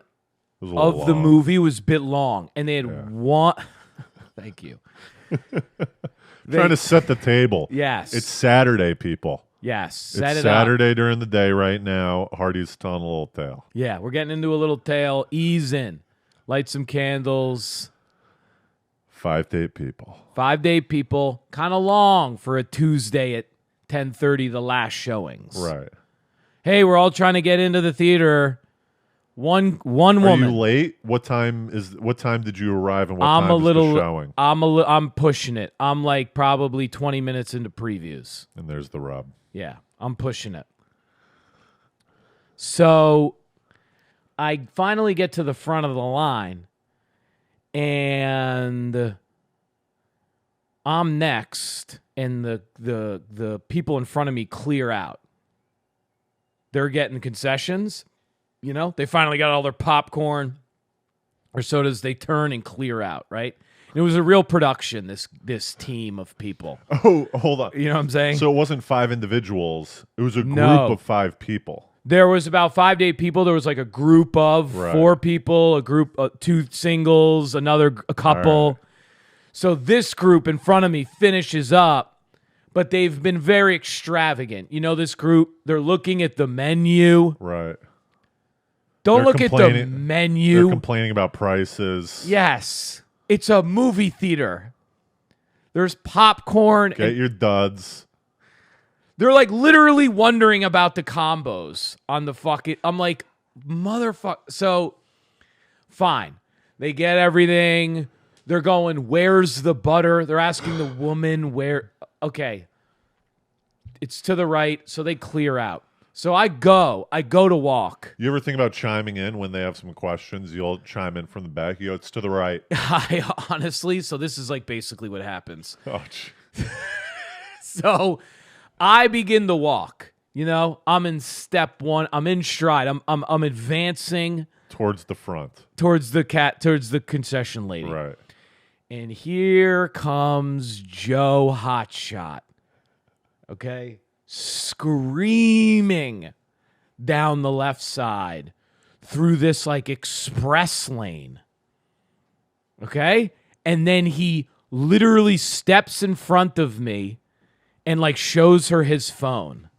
of the movie was a bit long, and they had one. Thank you. Trying to set the table. Yes. It's Saturday, people. Yes. It's Saturday during the day right now. Hardy's telling a little tale. Yeah, we're getting into a little tale. Ease in. Light some candles. 5 to 8 people. 5 to 8 people. Kind of long for a Tuesday at 10:30, the last showings. Right. Hey, we're all trying to get into the theater. One woman. Are you late? What time did you arrive and what time is the showing? I'm pushing it. I'm like probably 20 minutes into previews. And there's the rub. Yeah, I'm pushing it. So I finally get to the front of the line and I'm next and the people in front of me clear out. They're getting concessions. You know, they finally got all their popcorn or sodas. They turn and clear out, right? And it was a real production, this team of people. Oh, hold on. You know what I'm saying? So it wasn't 5 individuals. It was a group of 5 people. There was about 5 to 8 people. There was like a group of 4 people, a group, 2 singles, a couple. Right. So this group in front of me finishes up, but they've been very extravagant. You know, this group, they're looking at the menu. Right. Don't look at the menu. They're complaining about prices. Yes. It's a movie theater. There's popcorn. Get your duds. They're like literally wondering about the combos on the fucking... I'm like, motherfucker. So, fine. They get everything. They're going, where's the butter? They're asking the woman where... Okay. It's to the right, so they clear out. So I go to walk. You ever think about chiming in when they have some questions? You'll chime in from the back. You go, it's to the right. I honestly, so this is like basically what happens. Oh, so I begin to walk. You know, I'm in step 1. I'm in stride. I'm advancing towards the front, towards the concession lady. Right. And here comes Joe Hotshot. Okay. Screaming down the left side through this like express lane. Okay? And then he literally steps in front of me and like shows her his phone.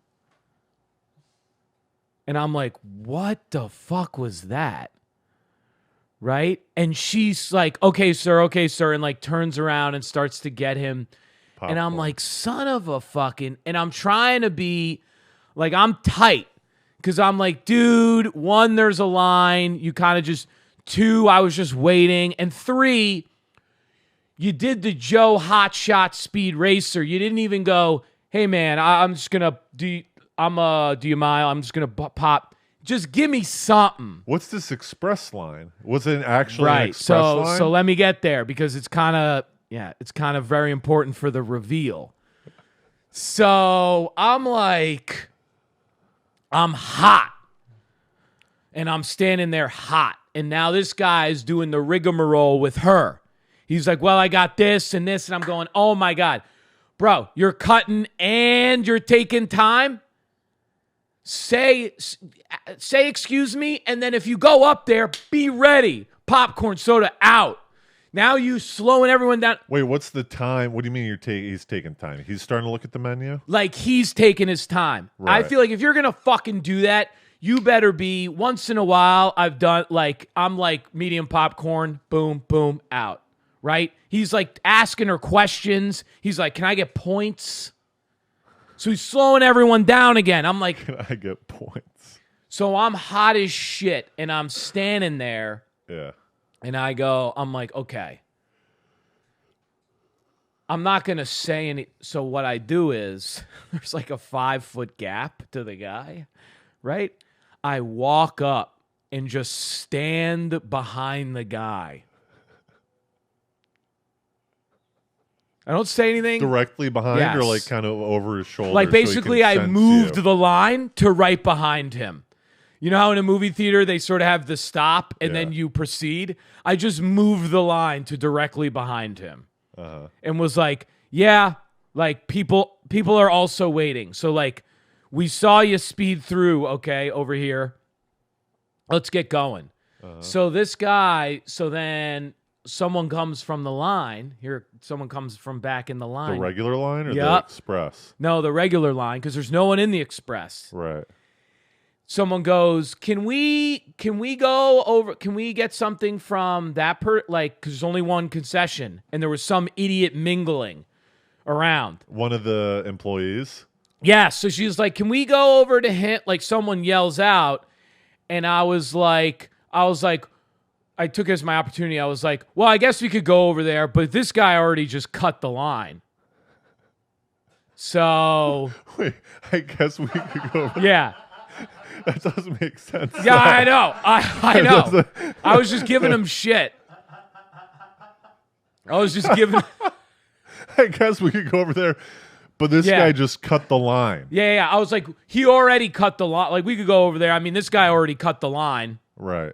And I'm like, what the fuck was that? Right? And she's like, okay, sir, and like turns around and starts to get him. Popcorn. And I'm like, son of a fucking... And I'm trying to be... Like, I'm tight. Because I'm like, dude, 1, there's a line. You kind of just... 2, I was just waiting. And 3, you did the Joe Hotshot Speed Racer. You didn't even go, hey, man, I'm just going to... Do you mind? I'm just going to pop... Just give me something. What's this express line? Was it actually an express line? So let me get there because it's kind of... Yeah, it's kind of very important for the reveal. So I'm like, I'm hot. And I'm standing there hot. And now this guy is doing the rigmarole with her. He's like, well, I got this and this. And I'm going, oh, my God. Bro, you're cutting and you're taking time? Say excuse me. And then if you go up there, be ready. Popcorn, soda, out. Now you slowing everyone down. Wait, what's the time? What do you mean he's taking time? He's starting to look at the menu? Like he's taking his time. Right. I feel like if you're going to fucking do that, you better be, once in a while, I've done, like, I'm like medium popcorn, boom, boom, out, right? He's like asking her questions. He's like, can I get points? So he's slowing everyone down again. I'm like, Can I get points? so I'm hot as shit, and I'm standing there, Yeah. and I'm like, okay. I'm not going to say any. So what I do is there's like a 5-foot gap to the guy, right? I walk up and just stand behind the guy. I don't say anything. Directly behind or Yes. like kind of over his shoulder? Like so he basically can I sense moved you. the line to right behind him. You know how in a movie theater they sort of have the stop and then Yeah. you proceed? I just moved the line to directly behind him. And was like, yeah, like people are also waiting. So like, we saw you speed through, okay, over here. Let's get going. So this guy, so then someone comes from the line. Here, someone comes from back in the line. The regular line or the Yep. express? No, the regular line, because there's no one in the express. Right. Someone goes, can we go over, can we get something from that like, because there's only one concession, and there was some idiot mingling around. One of the employees? Yeah, so she's like, can we go over to him? Like someone yells out, and I was like, I took it as my opportunity. I was like, well, I guess we could go over there, but this guy already just cut the line. So, Wait, I guess we could go. yeah. That doesn't make sense. Yeah, I know. I know. doesn't- I was just giving him shit. I was just giving. I guess we could go over there, but this Yeah. guy just cut the line. Yeah. I was like, he already cut the line. Like, we could go over there. I mean, this guy already cut the line. Right.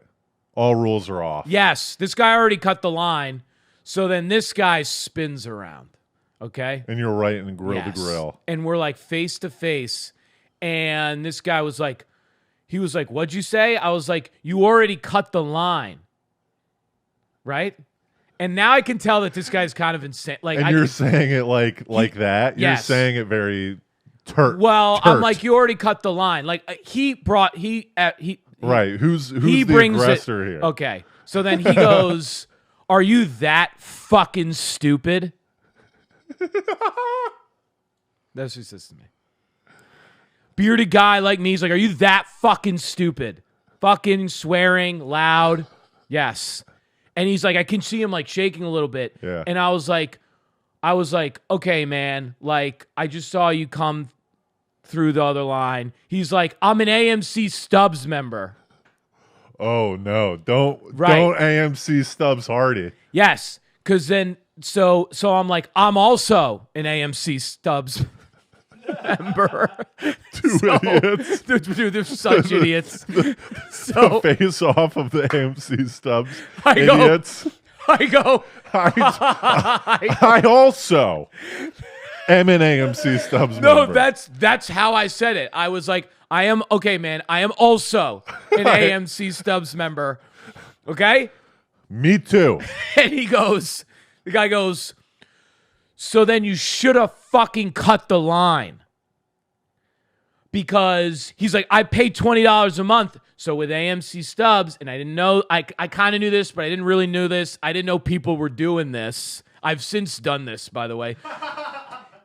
All rules are off. Yes, this guy already cut the line. So then this guy spins around. Okay? And you're right in grill to Yes. grill. And we're like face to face. And this guy was like, he was like, what'd you say? I was like, you already cut the line. Right? And now I can tell that this guy's kind of insane. Like, And you're saying it like that? You're Yes. saying it very turt. well, I'm turt. like, you already cut the line. Like, Right. Who's he the brings aggressor it, here? Okay. So then he goes, are you that fucking stupid? That's what he says to me. Bearded guy like me, he's like, are you that fucking stupid? Fucking swearing loud. Yes. And he's like, I can see him like shaking a little bit. Yeah. And I was like, okay, man, like, I just saw you come through the other line. He's like, I'm an AMC Stubs member. Oh no! Don't Right. don't AMC Stubs Hardy. Yes, because then so I'm like, I'm also an AMC Stubs member. Two idiots. Dude, they're such idiots. So Face off of the AMC Stubs. I go- Idiots. I go, I also am an AMC Stubs no, member. that's how I said it. I was like, I am okay, man. I am also an AMC Stubs member. Okay. Me too. And the guy goes, so then you should have fucking cut the line. Because he's like, I pay $20 a month. So with AMC Stubs, and I didn't know, I kind of knew this, but I didn't really know this. I didn't know people were doing this. I've since done this, by the way.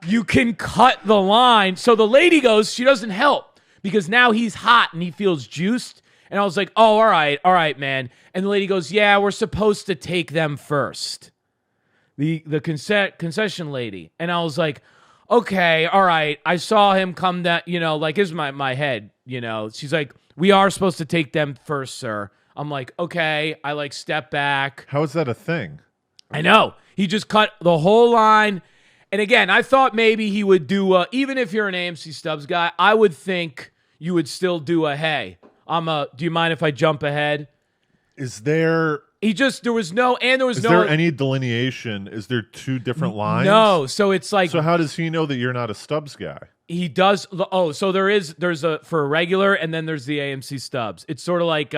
You can cut the line. So the lady goes, she doesn't help because now he's hot and he feels juiced. And I was like, oh, all right, man. And the lady goes, yeah, we're supposed to take them first. The concession lady. And I was like, okay, all right. I saw him come down, like, here's my head, She's like, we are supposed to take them first, sir. I'm like, okay. I like step back. How is that a thing? I know. He just cut the whole line. And again, I thought maybe he would do, even if you're an AMC Stubs guy, I would think you would still do a, hey, do you mind if I jump ahead? Is there There was no any delineation? Is there two different lines? No. So it's like, So how does he know that you're not a Stubs guy? he does. Oh, so there's for a regular and then there's the AMC Stubs. It's sort of like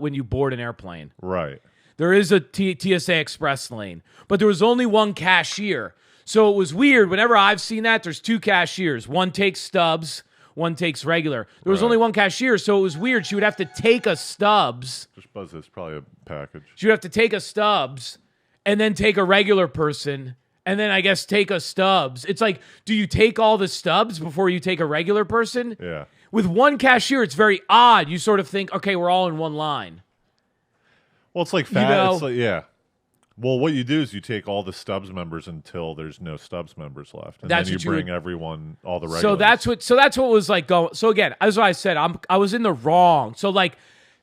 when you board an airplane. Right. There is a TSA Express lane, but there was only one cashier. So it was weird. Whenever I've seen that, there's two cashiers. One takes Stubs, one takes regular. There was Right. only one cashier, so it was weird. She would have to take a Stubs. Just buzz this. Probably a package. She would have to take a Stubs and then take a regular person and then I guess take a Stubs. It's like, do you take all the Stubs before you take a regular person? Yeah. With one cashier, it's very odd. You sort of think, okay, we're all in one line. Well, it's like fat. It's like, yeah. Well, what you do is you take all the Stubs members until there's no Stubs members left, and That's then what you you bring would- everyone, all the regulars. So that's what was like going. So again, as I said, I was in the wrong. So like,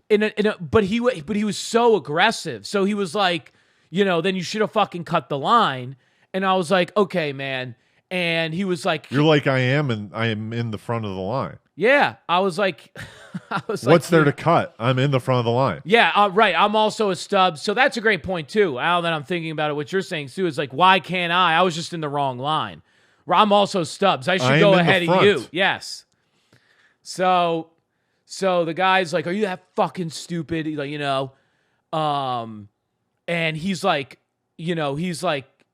but he was so aggressive. So he was like, then you should have fucking cut the line. And I was like, okay, man. And he was like, You're like, I am in the front of the line. yeah. I was like, What's there to cut? I'm in the front of the line. Yeah, right. I'm also a Stubs. So that's a great point, too. Now that I'm thinking about it, what you're saying, Stu, is like, why can't I? I was just in the wrong line. I'm also Stubs. I should I'm go in the ahead of front. you. Yes. So the guy's like, are you that fucking stupid? Like, and he's like,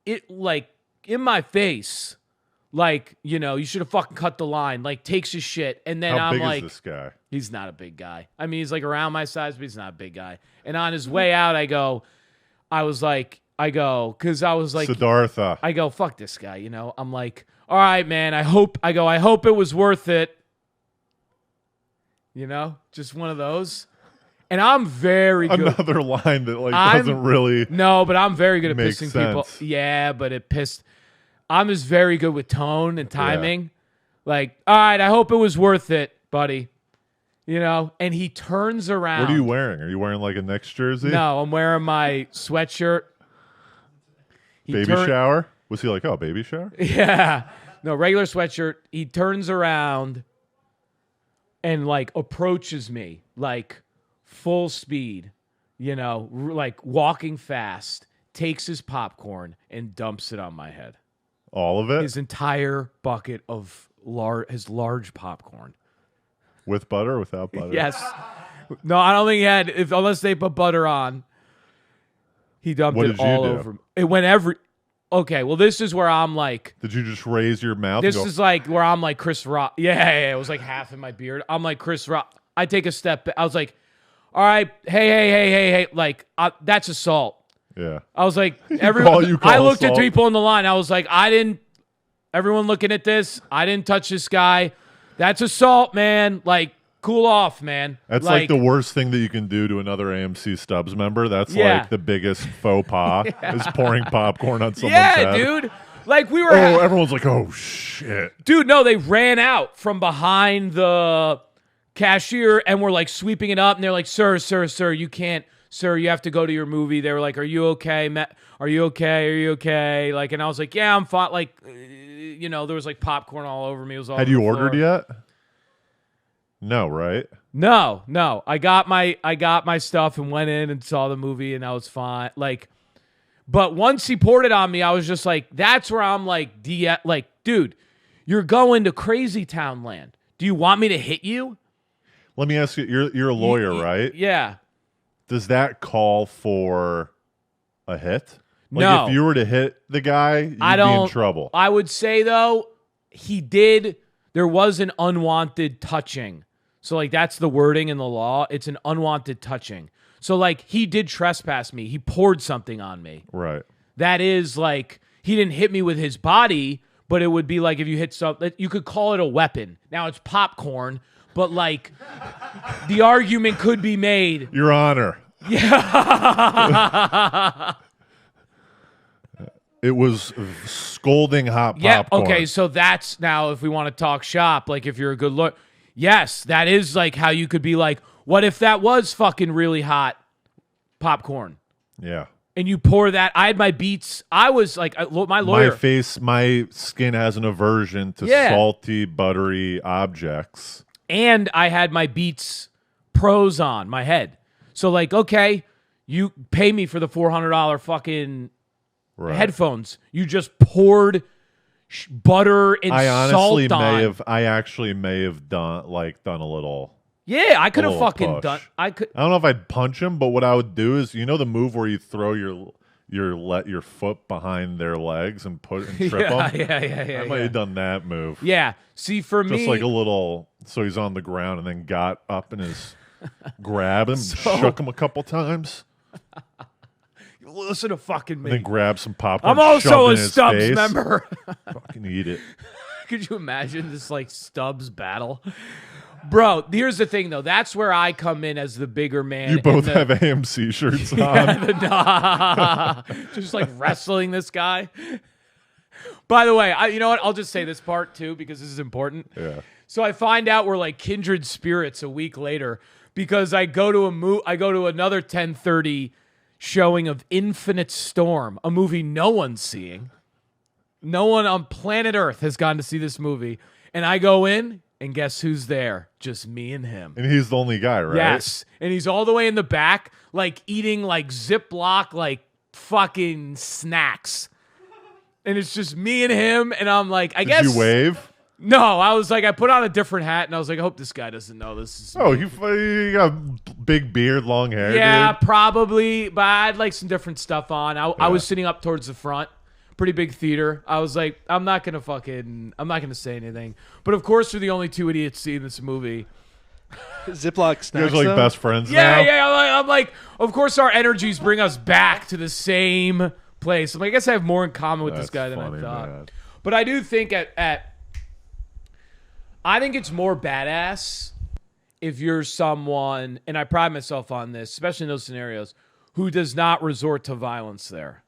it like in my face. Like, you should have fucking cut the line. Like, takes his shit. And then How I'm big like, is this guy? he's not a big guy. I mean, he's like around my size, but he's not a big guy. And on his way out, because I was like, Siddhartha. I go, fuck this guy, I'm like, all right, man, I hope it was worth it. Just one of those. And I'm very good. Another line that doesn't really. No, but I'm very good at make pissing people. sense. Yeah, but it pissed. I'm just very good with tone and timing. Like, all right, I hope it was worth it, buddy. And he turns around. What are you wearing? Are you wearing like a next jersey? No, I'm wearing my sweatshirt. Baby shower? Was he like, oh, baby shower? Yeah. No, regular sweatshirt. He turns around and like approaches me like full speed, like walking fast, takes his popcorn and dumps it on my head. All of it? His entire bucket of his large popcorn. With butter or without butter? Yes. No, I don't think he had, unless they put butter on. He dumped What it did you all do? over. It went okay, well, this is where I'm like, Did you just raise your mouth? this and go, is like where I'm like Chris Rock. Yeah, it was like half in my beard. I'm like Chris Rock. I take a step back. I was like, all right, hey. Like, that's assault. Yeah. I was like, you everyone. call I looked at assault? people in the line. I was like, everyone looking at this, I didn't touch this guy. That's assault, man. Like, cool off, man. That's like the worst thing that you can do to another AMC Stubs member. That's Yeah. like the biggest faux pas is pouring popcorn on someone's yeah, head. dude. Like, we were. Oh, everyone's like, oh, shit. Dude, no, they ran out from behind the cashier and were like sweeping it up. And they're like, sir, you can't. Sir, you have to go to your movie. They were like, are you okay? Are you okay? Like, and I was like, yeah, I'm fine. Like, there was like popcorn all over me. It was all Had over you the floor. ordered yet? No, right? No. I got my stuff and went in and saw the movie and I was fine. Like, but once he poured it on me, I was just like, that's where I'm like, dude, you're going to crazy town land. Do you want me to hit you? Let me ask you, you're a lawyer, right? Yeah. Does that call for a hit? Like No. if you were to hit the guy, you'd be in trouble. I would say though, there was an unwanted touching. So like that's the wording in the law. It's an unwanted touching. So like he did trespass me. He poured something on me. Right. That is like, he didn't hit me with his body, but it would be like if you hit something, you could call it a weapon. Now it's popcorn, but like the argument could be made. Your Honor. Yeah. It was scalding hot Yeah. popcorn. Okay. So that's now if we want to talk shop, like if you're a good lawyer, yes, that is like how you could be like, what if that was fucking really hot popcorn? Yeah. And you pour that. I had my beets. I was like, my lawyer. My skin has an aversion to Yeah. salty, buttery objects. And I had my Beats Pros on my head. So like, okay, you pay me for the $400 fucking Right. headphones. You just poured butter and I honestly salt on. I actually may have done a little. Yeah, I could have little fucking push. done. I could. I don't know if I'd punch him, but what I would do is, the move where you throw your foot behind their legs and trip them. Yeah. I might have done that move. Yeah. See, for me, Just like a little, so he's on the ground and then got up and grabbed him, shook him a couple times. Listen to fucking me. And then grab some popcorn. I'm also a in his Stubs face. member. Fucking eat it. Could you imagine this like Stubs battle? Bro, here's the thing though. That's where I come in as the bigger man. You both have AMC shirts on. Just like wrestling this guy. By the way, you know what? I'll just say this part too because this is important. Yeah. So I find out we're like kindred spirits a week later because I go to another 10:30 showing of Infinite Storm, a movie no one's seeing. No one on planet Earth has gone to see this movie. And I go in, and guess who's there? Just me and him. And he's the only guy, right? Yes. And he's all the way in the back, like eating like Ziploc, like fucking snacks. And it's just me and him. And I'm like, I guess. Did you wave? No, I was like, I put on a different hat, and I was like, I hope this guy doesn't know this is. Oh, you got big beard, long hair. Yeah, dude. probably. But I had like some different stuff on. I was sitting up towards the front. Pretty big theater. I was like, I'm not gonna say anything. But of course, we're the only two idiots seeing this movie. Ziploc snacks. You guys are like though? best friends now? Yeah. I'm like, of course, our energies bring us back to the same place. I'm like, I guess I have more in common with this guy than I thought. Man. But I do think I think it's more badass if you're someone, and I pride myself on this, especially in those scenarios, who does not resort to violence there.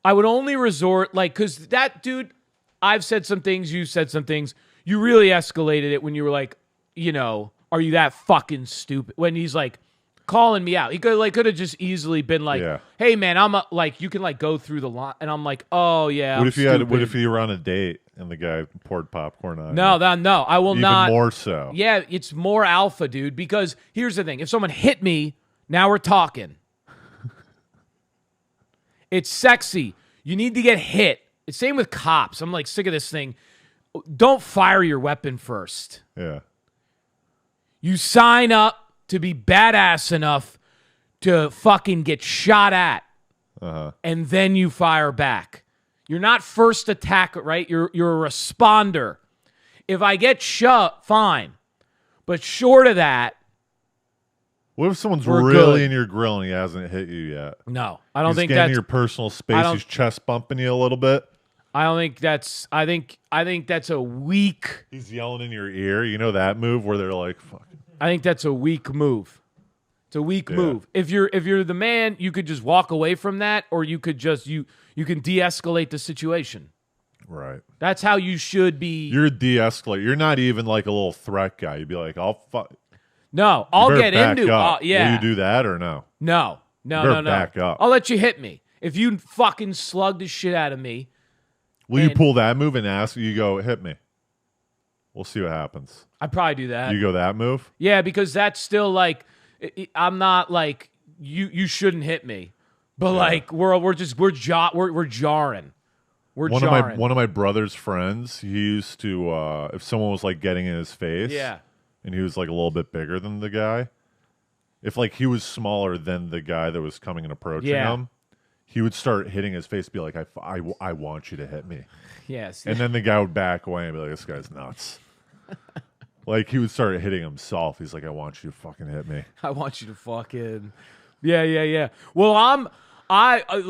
I would only resort, because that dude, I've said some things, you said some things. You really escalated it when you were like, are you that fucking stupid? When he's like calling me out. He could have just easily been like, hey man, you can go through the line. And I'm like, oh yeah. What if you were on a date and the guy poured popcorn on you? No, I will not. Even more so. Yeah, it's more alpha, dude, because here's the thing. If someone hit me, now we're talking. It's sexy. You need to get hit. It's same with cops. I'm like sick of this thing. Don't fire your weapon first. Yeah. You sign up to be badass enough to fucking get shot at. And then you fire back. You're not first attack, right? You're a responder. If I get shot, fine. But short of that, what if someone's we're really good. in your grill and he hasn't hit you yet? No, I don't He's think getting that's your personal space. He's chest bumping you a little bit. I don't think that's. I think that's a weak. He's yelling in your ear. You know that move where they're like, "Fuck." I think that's a weak move. It's a weak move. If you're the man, you could just walk away from that, or you could just you can de-escalate the situation. Right. That's how you should be. You're a de-escalator. You're not even like a little threat guy. You'd be like, "I'll fuck." No, I'll get into. Yeah. Will you do that or no? No. Back up. I'll let you hit me. If you fucking slug the shit out of me. Will you pull that move and ask? You go, hit me. We'll see what happens. I'd probably do that. You go that move? Yeah, because that's still like, I'm not like you shouldn't hit me, but like we're jarring. We're jarring. One of my brother's friends, he used to if someone was like getting in his face, and he was like a little bit bigger than the guy, if like he was smaller than the guy that was coming and approaching him, he would start hitting his face, be like, I want you to hit me. Yes. And then the guy would back away and be like, this guy's nuts. Like he would start hitting himself. He's like, I want you to fucking hit me. I want you to fucking. Yeah. Well, and I don't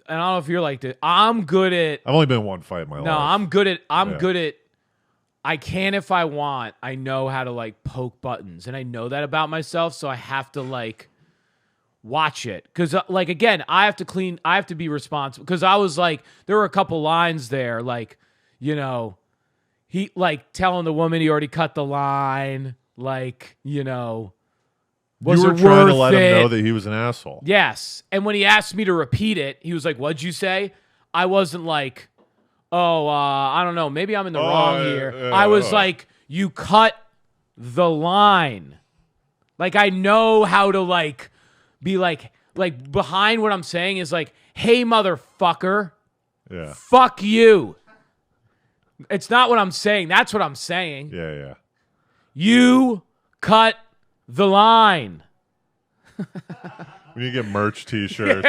know if you're like this. I'm good at. I've only been in one fight in my life. No, I'm good at. I can if I want. I know how to like poke buttons, and I know that about myself. So I have to like watch it because like again, I have to be responsible because I was like, there were a couple lines there, like he like telling the woman he already cut the line, like was you were trying to let him know that he was an asshole. Yes, and when he asked me to repeat it, he was like, "What'd you say?" I wasn't like, "Oh, I don't know, maybe I'm in the wrong here." I was like, "You cut the line." Like I know how to like be like behind what I'm saying is like, "Hey, motherfucker, fuck you." It's not what I'm saying. That's what I'm saying. Yeah. You cut the line. when you get merch T-shirts,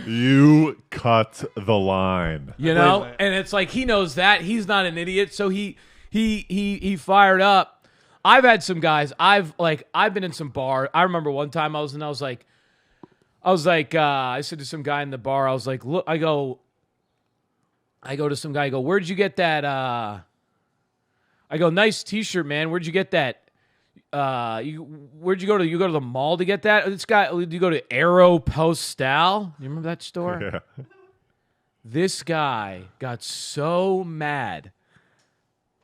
you cut the line. You know, and it's like he knows that he's not an idiot, so he fired up. I've had some guys. I've been in some bar. I remember one time I said to some guy in the bar, I was like, look, I go to some guy, I go, where'd you get that? I go, nice T-shirt, man. Where'd you get that? Where'd you go to? You go to the mall to get that? This guy, you go to Aero Postal? You remember that store? Yeah. This guy got so mad.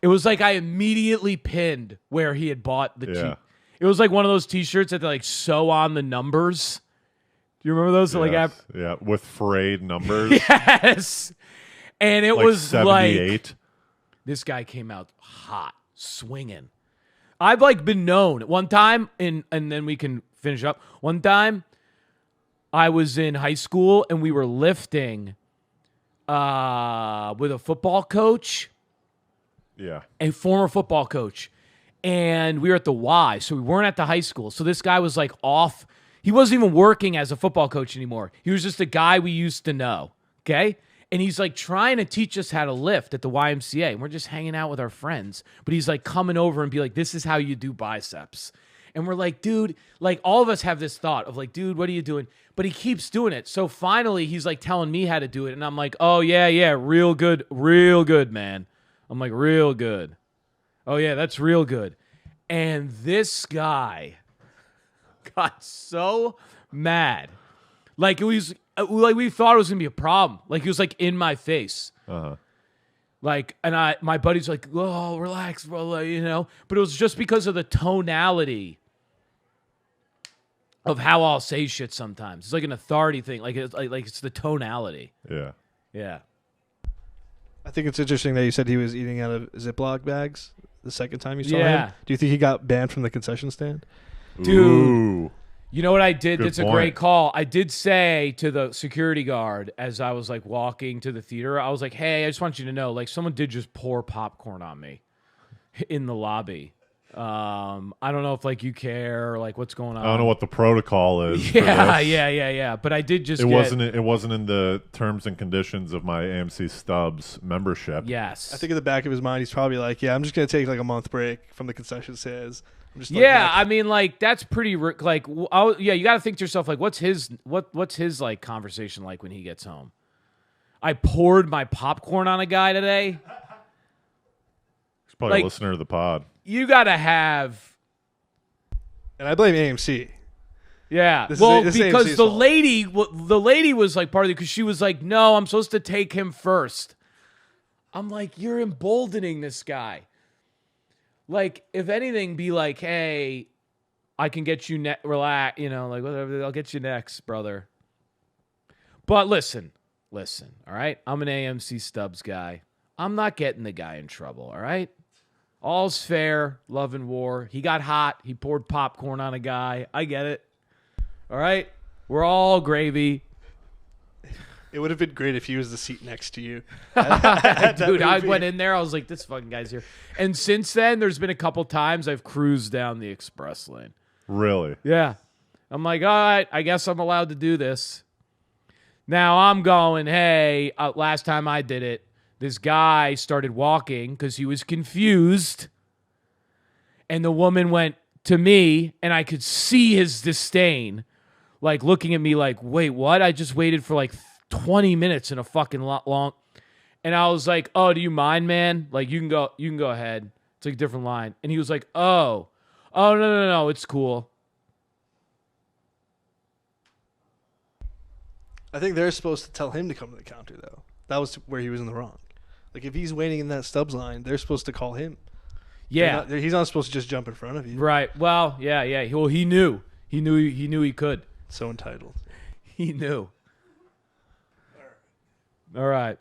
It was like I immediately pinned where he had bought the Yeah. It was like one of those T-shirts that they like sew on the numbers. Do you remember those? Yes. Yeah, with frayed numbers. Yes. And it was 78. like this guy came out hot, swinging. I've like been known one time, and then we can finish up. One time, I was in high school and we were lifting with a football coach, Yeah. a former football coach, and we were at the Y, so we weren't at the high school. So this guy was like off. He wasn't even working as a football coach anymore. He was just a guy we used to know. Okay. And he's like trying to teach us how to lift at the YMCA. And we're just hanging out with our friends. But he's like coming over and be like, this is how you do biceps. And we're like, dude, like all of us have this thought of like, dude, what are you doing? But he keeps doing it. So finally he's like telling me how to do it. And I'm like, oh, yeah, real good, man. I'm like, real good. Oh, yeah, that's real good. And this guy got so mad. Like it was like we thought it was gonna be a problem. Like he was like in my face. Uh-huh. Like, and my buddy's like, oh, relax, bro, like, you know. But it was just because of the tonality of how I'll say shit sometimes. It's like an authority thing. Like it's the tonality. Yeah. Yeah. I think it's interesting that you said he was eating out of Ziploc bags the second time you saw Yeah. him. Do you think he got banned from the concession stand? Dude. Ooh. You know what I did? Good That's point. a great call. I did say to the security guard as I was like walking to the theater, I was like, hey, I just want you to know, like someone did just pour popcorn on me in the lobby. I don't know if like you care or like what's going on. I don't know what the protocol is. Yeah. But I did just It wasn't in the terms and conditions of my AMC Stubs membership. Yes. I think in the back of his mind, he's probably like, yeah, I'm just going to take like a month break from the concession stands. I'm just yeah, I mean, like that's pretty. Like, yeah, you got to think to yourself, like, what's his like conversation like when he gets home? I poured my popcorn on a guy today. He's probably Like- a listener to the pod. You got to have. And I blame AMC. Yeah, This well, is because AMC's the fault. lady was like part of it because she was like, no, I'm supposed to take him first. I'm like, you're emboldening this guy. Like, if anything, be like, hey, I can get you relax, you know, like whatever, I'll get you next, brother. But listen, all right? I'm an AMC Stubs guy. I'm not getting the guy in trouble, all right? All's fair, love and war. He got hot. He poured popcorn on a guy. I get it. All right? We're all gravy. It would have been great if he was the seat next to you. Dude, I went in there. I was like, this fucking guy's here. And since then, there's been a couple times I've cruised down the express lane. Really? Yeah. I'm like, all right, I guess I'm allowed to do this. Now I'm going, hey, last time I did it, this guy started walking because he was confused. And the woman went to me, and I could see his disdain, like looking at me like, wait, what? I just waited for like 20 minutes in a fucking long. And I was like, oh, do you mind, man? Like, you can go ahead. It's like a different line. And he was like, oh, no, it's cool. I think they're supposed to tell him to come to the counter, though. That was where he was in the wrong. Like, if he's waiting in that Stubs line, they're supposed to call him. Yeah. He's not supposed to just jump in front of you. Right. Well, yeah. Well, he knew. He knew he could. So entitled. He knew. All right.